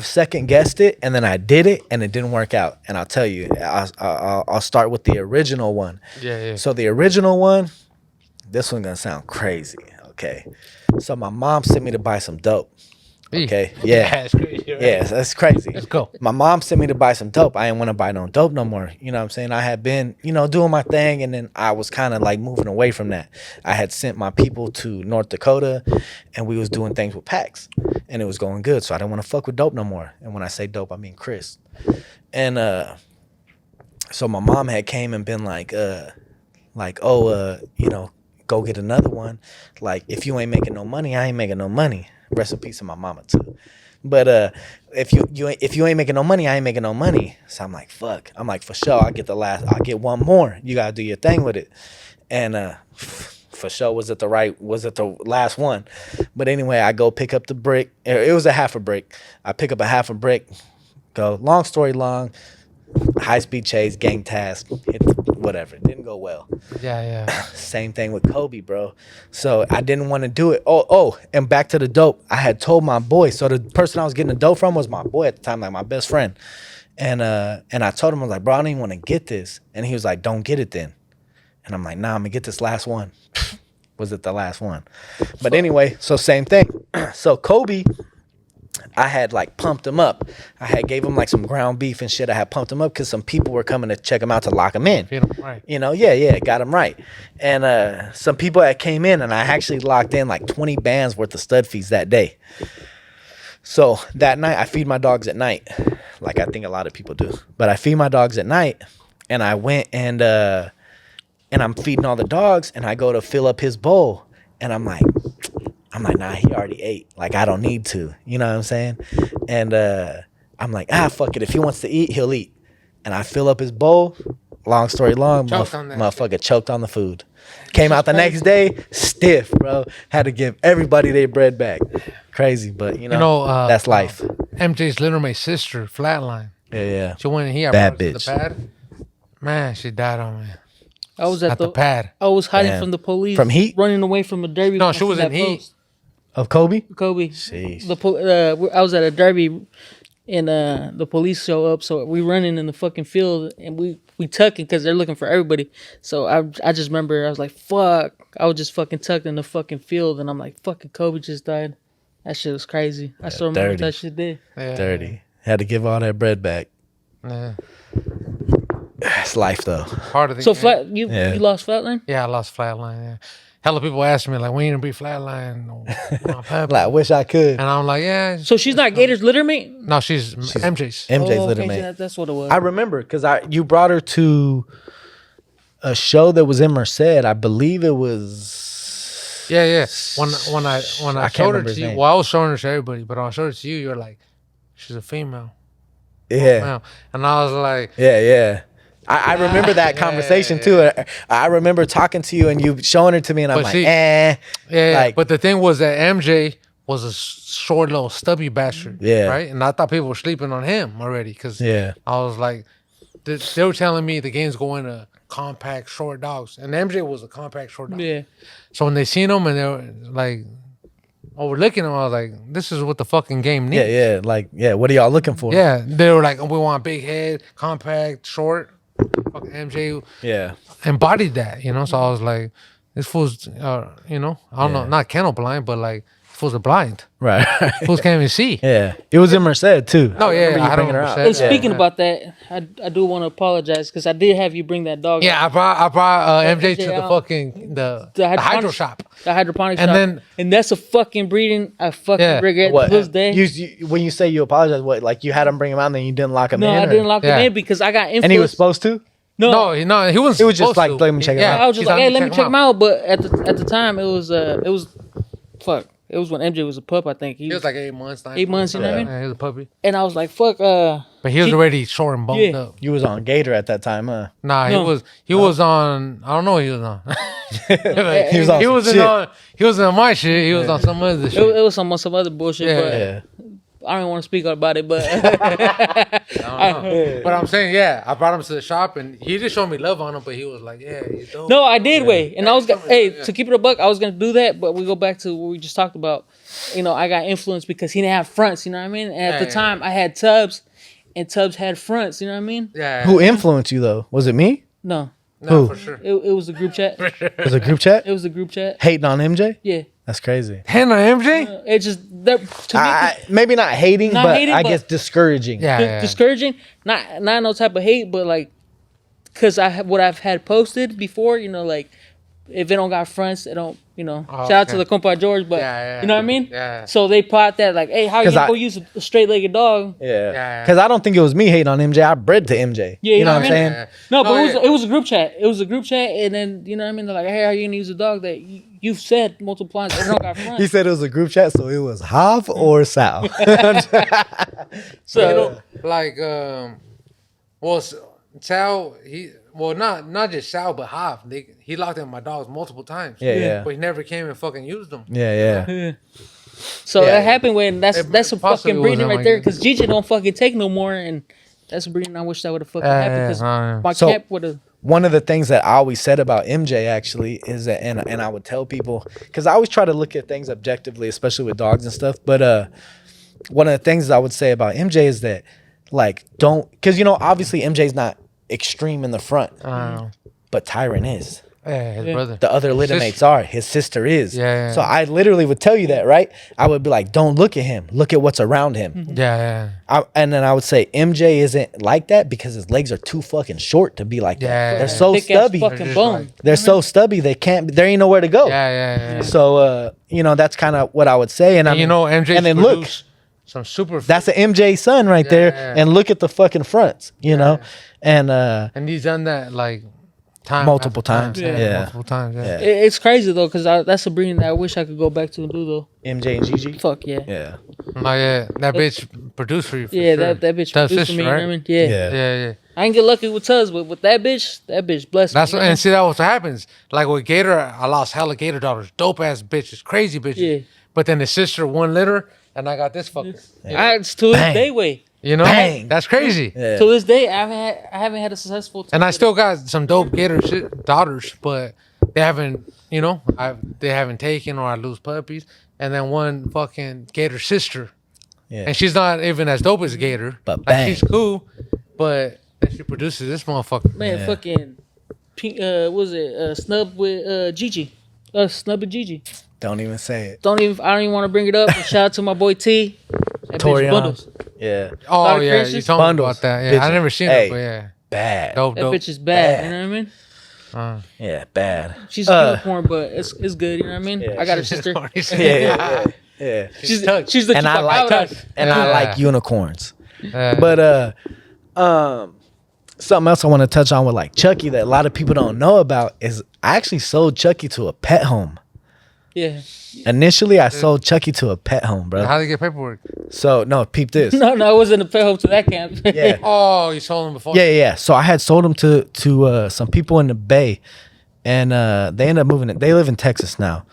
second guessed it and then I did it and it didn't work out. And I'll tell you, I'll start with the original one. Yeah. So the original one, this one's gonna sound crazy. Okay. So my mom sent me to buy some dope. Okay. Yeah. That's crazy. Right? Yeah, that's crazy. Let's go. My mom sent me to buy some dope. I didn't want to buy no dope no more. You know what I'm saying? I had been, doing my thing, and then I was kind of like moving away from that. I had sent my people to North Dakota, and we was doing things with packs, and it was going good. So I didn't want to fuck with dope no more. And when I say dope, I mean Chris. And so my mom had came and been like, go get another one. Like, if you ain't making no money, I ain't making no money. Rest in peace to my mama too. But if you ain't making no money, I ain't making no money. So I'm like, fuck. I'm like, for sure, I'll get one more. You gotta do your thing with it. And for sure, was it the last one? But anyway, I go pick up the brick. It was a half a brick. I pick up a half a brick. Go. Long story long. High speed chase, gang task, whatever. It didn't go well. Yeah. Same thing with Kobe, bro. So I didn't want to do it. And back to the dope. I had told my boy. So the person I was getting the dope from was my boy at the time, like my best friend. And I told him, I was like, bro, I don't even want to get this. And he was like, don't get it then. And I'm like, nah, I'm gonna get this last one. Was it the last one? But anyway, so same thing. So Kobe, I had like pumped him up. I had gave him like some ground beef and shit. I had pumped him up because some people were coming to check him out to lock him in. Right. Got him right. And some people that came in, and I actually locked in like 20 bands worth of stud fees that day. So that night, I feed my dogs at night, like I think a lot of people do. But I feed my dogs at night, and I went and I'm feeding all the dogs, and I go to fill up his bowl, and I'm like, nah, he already ate. Like, I don't need to. You know what I'm saying? And I'm like, fuck it. If he wants to eat, he'll eat. And I fill up his bowl. Long story long, motherfucker choked on the food. Came out the next day, stiff, bro. Had to give everybody their bread back. Crazy, but that's life. MJ's little mate's sister, Flatline. Yeah. She went in here. Bad To the bitch. pad. Man, she died on me. I was At the pad. I was hiding Damn. from the police. From heat? Running away from a derby. No, she was in heat. Of Kobe? Kobe. Jeez. I was at a derby, and the police show up. So we running in the fucking field, and we tucking because they're looking for everybody. So I just remember I was like, fuck. I was just fucking tucked in the fucking field, and I'm like, fucking Kobe just died. That shit was crazy. I still remember what that shit did. Yeah. Dirty. Had to give all that bread back. Yeah. That's life, though. Part of the So game. you lost Flatline? Yeah, I lost Flatline. Yeah. Hella people ask me like, when you gonna be Flatline? Like, I wish I could. And I'm like, yeah. So she's not Gator's litter mate? No, she's MJ's. MJ's Oh, little okay, mate. that's what it was. I remember because you brought her to a show that was in Merced. I believe it was. Yeah. When I can't showed her remember to his you, name. well, I was showing her to everybody, but when I showed her to you, you're like, she's a female. Yeah. Wow. And I was like, Yeah. I remember that conversation too. I remember talking to you and you showing her to me, and I'm But like, see- eh. yeah. Like, But the thing was that MJ was a short little stubby bastard. Yeah. Right. And I thought people were sleeping on him already because Yeah. I was like, they were telling me the game's going to compact short dogs, and MJ was a compact short dog. Yeah. So when they seen him and they were like overlooking him, I was like, this is what the fucking game needs. Yeah. Like, yeah. What are y'all looking for? Yeah, they were like, we want big head, compact, short. Fucking MJ Yeah. embodied that, So I was like, this fool's, I don't know, not kennel blind, but like Fools are blind. Right. Fools can't even see. Yeah. It was in Merced too. No, yeah, remember you I bringing don't her out. And understand. speaking about that, I do want to apologize because I did have you bring that dog. Yeah, I brought MJ to the out. fucking the hydro hydroponic shop. The hydroponic And shop. then- and that's a fucking breeding I fucking Yeah. regret What? to this day. You, when you say you apologize, what? Like you had him bring him out and then you didn't lock him no, in? I or- didn't lock Yeah. him in because I got influenced. And he was supposed to? No, he wasn't. It was just supposed like, to. let me check it out. I was just he's like, hey, let me check him out. out. But at the time, it was fuck. It was when MJ was a pup, I think. He was like 8 months, 9 8 months, you know what I mean? Yeah, he was a puppy. And I was like, fuck. But he was already short and boned Yeah. up. You was on Gator at that time, huh? Nah, No. he was on. I don't know what he was on. He was on he some wasn't shit. on. He wasn't on my shit. He was on some other It shit. was some other bullshit, Yeah. but Yeah. I don't want to speak about it. But I don't know. But I'm saying, yeah, I brought him to the shop and he just showed me love on him. But he was like, yeah, you dope. no, I did wait, and I was gonna, to keep it a buck, I was gonna do that, but we go back to what we just talked about. You know, I got influenced because he didn't have fronts. You know what I mean? And at the Yeah. time, I had Tubbs, and Tubbs had fronts. You know what I mean? Yeah. Who influenced you though? Was it me? No, No, Who? for sure. it was a group chat. Was it a group chat? It was a group chat. Hating on MJ? Yeah, That's crazy. Hannah MJ? it just that to me. Maybe not hating, Not but hating, I but- guess discouraging. Yeah. discouraging, not no type of hate, but like, cause I have what I've had posted before, you know, like if it don't got fronts, it don't, you know. Oh, shout out to okay. the compa George, but Yeah. you know what I mean? Yeah. So they plot that like, hey, how you 'Cause gonna I- go use a straight-legged dog? Yeah. Yeah. Because I don't think it was me hating on MJ. I bred to MJ. Yeah, you know what I'm I mean? saying? Yeah. No, but Oh, it was yeah. it was a group chat. It was a group chat, and then you know what I mean. They're like, hey, how you gonna use a dog that you've said multiple times? It don't got fronts. He said it was a group chat, so it was Hav or Sal. So You know, like, well, Sal, not just Sal, but Hav. He locked in my dogs multiple times. Yeah. But he never came and fucking used them. Yeah. So Yeah. that happened when that's It a possibly fucking was breeding him, right I there guess. because Gigi don't fucking take no more, and that's a breeding I wish that would have fucking happened because yeah. my So- cap would have. One of the things that I always said about MJ actually is that, and I would tell people, because I always try to look at things objectively, especially with dogs and stuff. But one of the things I would say about MJ is that, like, don't, because, you know, obviously MJ's not extreme in the front, but Tyron is. Yeah, his brother. The other His littermates sister. are. His sister is. Yeah. So I literally would tell you that, right? I would be like, don't look at him. Look at what's around him. Yeah. And then I would say MJ isn't like that because his legs are too fucking short to be like that. Yeah. They're so Thick stubby. ass fucking just bone. like- They're so stubby. They can't. There ain't nowhere to go. Yeah. So you know, that's kind of what I would say. And I And you mean, know, MJ and then look, produced some super. that's an MJ son right there. Yeah. And look at the fucking fronts. You know, and and he's done that like Multiple after times. Yeah. multiple times. Yeah. Yeah. It's crazy though because that's a breeding that I wish I could go back to and do though. MJ and Gigi. Fuck yeah. Yeah. Oh yeah, that bitch produced for you. For Yeah, sure. that bitch Tough produced for me. You know what I mean? Yeah. Yeah. Yeah. I ain't get lucky with Tuz, but with that bitch blessed That's me. what, and see that was what happens. Like with Gator, I lost hella Gator daughters, dope ass bitches, crazy bitches. Yeah. But then the sister one litter, and I got this fucker. It's to this Bang. day way. You know, Bang. that's crazy. Yeah. To this day, I haven't had a successful. And I still got some dope Gator daughters, but they haven't, you know, they haven't taken or I lose puppies. And then one fucking Gator sister, Yeah. and she's not even as dope as Gator, But like, bang. she's cool, but then she produces this motherfucker. Man, Yeah. fucking, what was it? Snub with Gigi. Snub with Gigi. Don't even say it. I don't even want to bring it up. But shout out to my boy T. That bitch Torian. bundles. Yeah. Oh lot of yeah, you Frenchies? told me Bundles. about that. Yeah, I Bitches. never seen Hey. it, but yeah, Bad. dope, That dope. bitch is bad. Bad. You know what I mean? Yeah. Bad. She's a unicorn, but it's good. You know what I mean? Yeah. I got her sister. Yeah. She's the And I like Yeah. like unicorns. Yeah. But something else I want to touch on with like Chucky that a lot of people don't know about is I actually sold Chucky to a pet home. Yeah. Initially, I sold Chucky to a pet home, bro. How do you get paperwork? So no, peep this. No, I wasn't a pet home to that camp. Yeah. Oh, you sold them before? Yeah. So I had sold him to some people in the Bay, and they ended up moving it. They live in Texas now,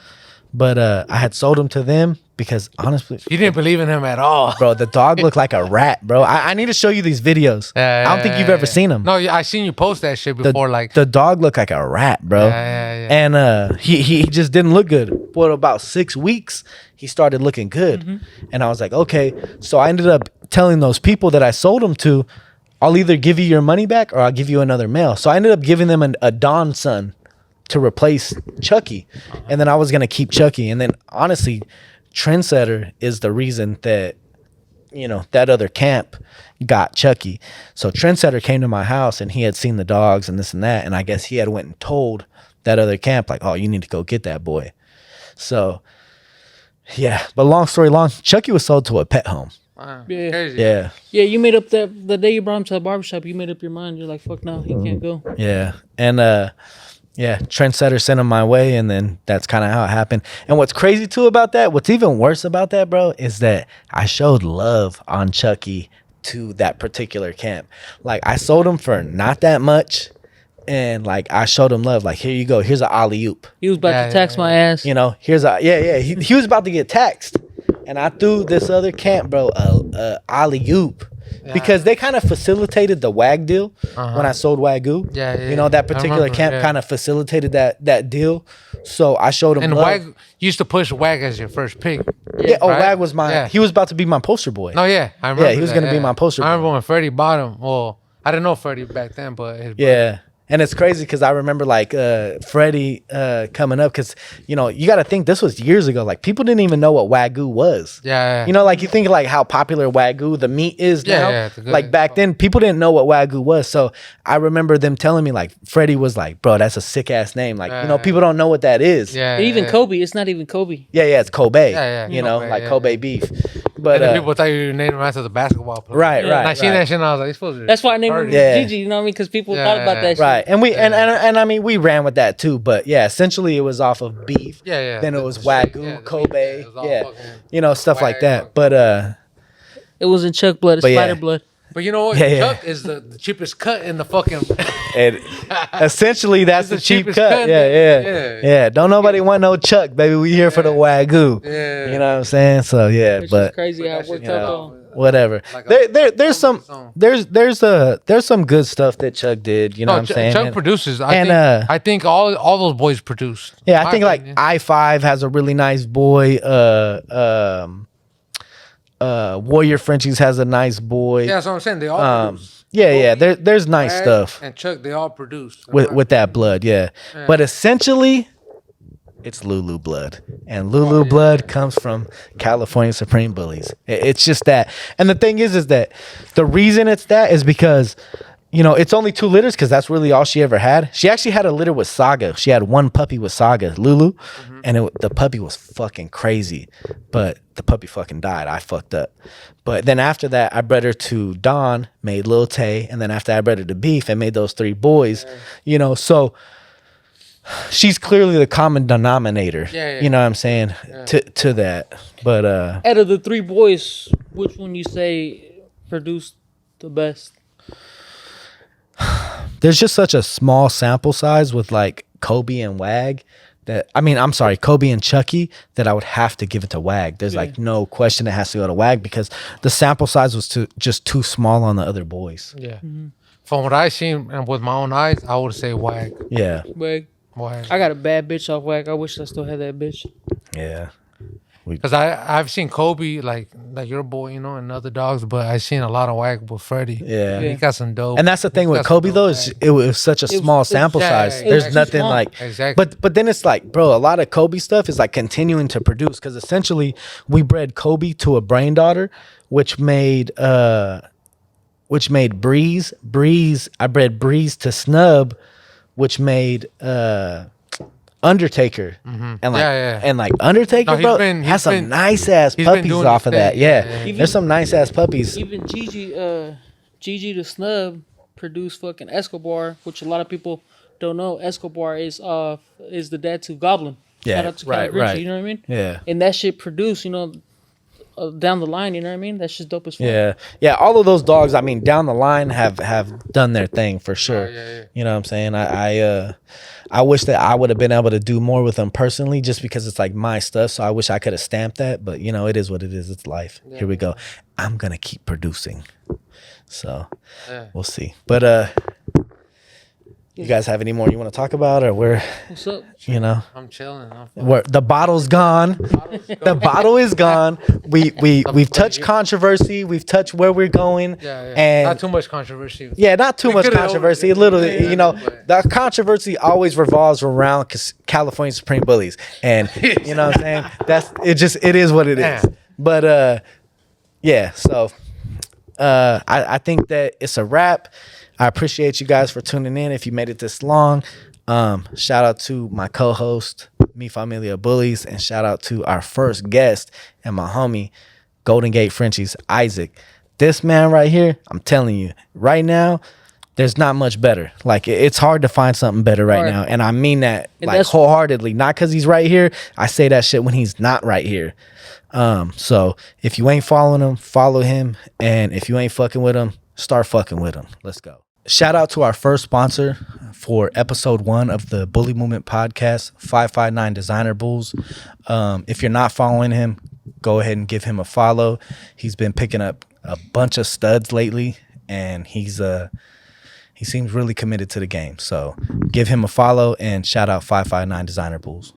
but I had sold him to them because honestly, You didn't believe in him at all. bro, the dog looked like a rat, bro. I need to show you these videos. I don't think you've ever seen him. No, I seen you post that shit the, before. Like, the dog looked like a rat, bro. Yeah. And he just didn't look good. For about 6 weeks, he started looking good, and I was like, okay. So I ended up telling those people that I sold him to, I'll either give you your money back or I'll give you another male. So I ended up giving them a Don son to replace Chucky, and then I was gonna keep Chucky. And then honestly, Trendsetter is the reason that that other camp got Chucky. So Trendsetter came to my house and he had seen the dogs and this and that, and I guess he had went and told that other camp like, oh, you need to go get that boy. So yeah, but long story long, Chucky was sold to a pet home. Wow. Yeah. Crazy. Yeah, You made up the day you brought him to the barbershop. You made up your mind. You're like, fuck no, he can't go. yeah, and yeah, Trendsetter sent him my way, and then that's kind of how it happened. And what's crazy too about that, what's even worse about that, bro, is that I showed love on Chucky to that particular camp. Like, I sold him for not that much, and like I showed him love. Like, here you go, here's an alley oop. He was about to tax my ass. Here's a He was about to get taxed, and I threw this other camp, bro, a alley oop. Because they kind of facilitated the WAG deal when I sold Wagyu. That particular camp kind of facilitated that deal. So I showed him And love. Wag used to push Wag as your first pick. Yeah, right? Wag was he was about to be my poster boy. No, yeah, I remember. Yeah, he was going to be my poster boy. I remember when Freddie bought him. Well, I didn't know Freddie back then, but his Yeah. And it's crazy because I remember like Freddie coming up because, you got to think this was years ago. Like, people didn't even know what Wagyu was. Yeah. Like, you think like how popular Wagyu, the meat is now. Yeah, like back then, people didn't know what Wagyu was. So I remember them telling me like, Freddie was like, bro, that's a sick ass name. Like, people don't know what that is. Yeah. Even Kobe, it's not even Kobe. Yeah, it's Kobe. Yeah. Kobe, Kobe, Kobe beef. But and then people thought you named him after the basketball player. Right, And I seen that shit and I was like, you're supposed to. That's why I named him Yeah. Gigi, you know what I mean? Because people thought about that shit. Right, and and I mean we ran with that too, but yeah, essentially it was off of beef. Yeah. Then it was Wagyu, Kobe, it was all stuff like Wag, that. But It wasn't Chuck blood, it's But yeah. spider blood. But you know what? Yeah. Chuck is the cheapest cut in the fucking. and essentially that's the It's the cheap cheapest cut. cut. Yeah. Don't nobody want no Chuck, baby. We here for the Wagyu. Yeah. You know what I'm saying? So yeah, It's but just crazy how it worked out though. whatever. Like There's some some good stuff that Chuck did. You know what I'm saying? Chuck And- produces. and, I think all those boys produce. Yeah, I My think like opinion. I-5 has a really nice boy. Warrior Frenchies has a nice boy. Yeah, that's what I'm saying. They all produce. There's nice Wag stuff And Chuck, they all produce. with that blood, yeah. But essentially, it's Lulu blood, and Lulu blood comes from California Supreme Bullies. It's just that, and the thing is that the reason it's that is because it's only 2 litters because that's really all she ever had. She actually had a litter with Saga. She had 1 puppy with Saga, Lulu, and the puppy was fucking crazy, but the puppy fucking died. I fucked up. But then after that, I bred her to Dawn, made Lil Tay, and then after I bred her to Beef and made those 3 boys, so she's clearly the common denominator. You know what I'm saying? To that. But Out of the 3 boys, which one you say produced the best? there's just such a small sample size with like Kobe and Wag that Kobe and Chucky that I would have to give it to Wag. There's like no question it has to go to Wag because the sample size was just too small on the other boys. Yeah. From what I seen and with my own eyes, I would say Wag. Yeah. Wag. Wag. I got a bad bitch off Wag. I wish I still had that bitch. Yeah. Because I've seen Kobe like your boy, and other dogs, but I seen a lot of Wag with Freddie. Yeah. He got some dope. And that's the thing He's with got some Kobe dope though, Wag. it was such a small sample size. yeah, There's yeah, nothing small. like Exactly. But then it's like, bro, a lot of Kobe stuff is like continuing to produce because essentially we bred Kobe to a brain daughter, which made Breeze. I bred Breeze to Snub, which made Undertaker. And like Undertaker, No, bro, he's has some been- nice ass he's been puppies doing off his of that. thing. Yeah. Yeah. There's some nice ass puppies. Even Gigi the Snub produced fucking Escobar, which a lot of people don't know. Escobar is the dad to Goblin. Yeah, Shout out to right, Grinch, right. You know what I mean? Yeah. And that shit produced, down the line, you know what I mean? That shit's dope as fuck. Yeah. All of those dogs, I mean, down the line have done their thing for sure. yeah. You know what I'm saying? I wish that I would have been able to do more with them personally, just because it's like my stuff. So I wish I could have stamped that, but it is what it is. It's life. Here we go. I'm gonna keep producing. So we'll see. But You guys have any more you want to talk about, or where, What's up? you know, I'm chilling. where the bottle's gone? The bottle is gone. We've touched controversy. We've touched where we're going. Yeah. And Not too much controversy. yeah, not too much could've controversy. A little, you know, the controversy always revolves around California Supreme Bullies, and you know what I'm saying. It is what it is. Yeah. But yeah. So I think that it's a wrap. I appreciate you guys for tuning in. If you made it this long, shout out to my co-host, Mi Familia Bullies, and shout out to our first guest and my homie, Golden Gate Frenchies, Isaac. This man right here, I'm telling you, right now, there's not much better. Like, it's hard to find something better right now, and I mean that like wholeheartedly. Not because he's right here. I say that shit when he's not right here. So if you ain't following him, follow him, and if you ain't fucking with him, start fucking with him. Let's go. Shout out to our first sponsor for episode 1 of the Bully Movement podcast, 559 Designer Bulls. If you're not following him, go ahead and give him a follow. He's been picking up a bunch of studs lately, and he seems really committed to the game. So give him a follow and shout out 559 Designer Bulls.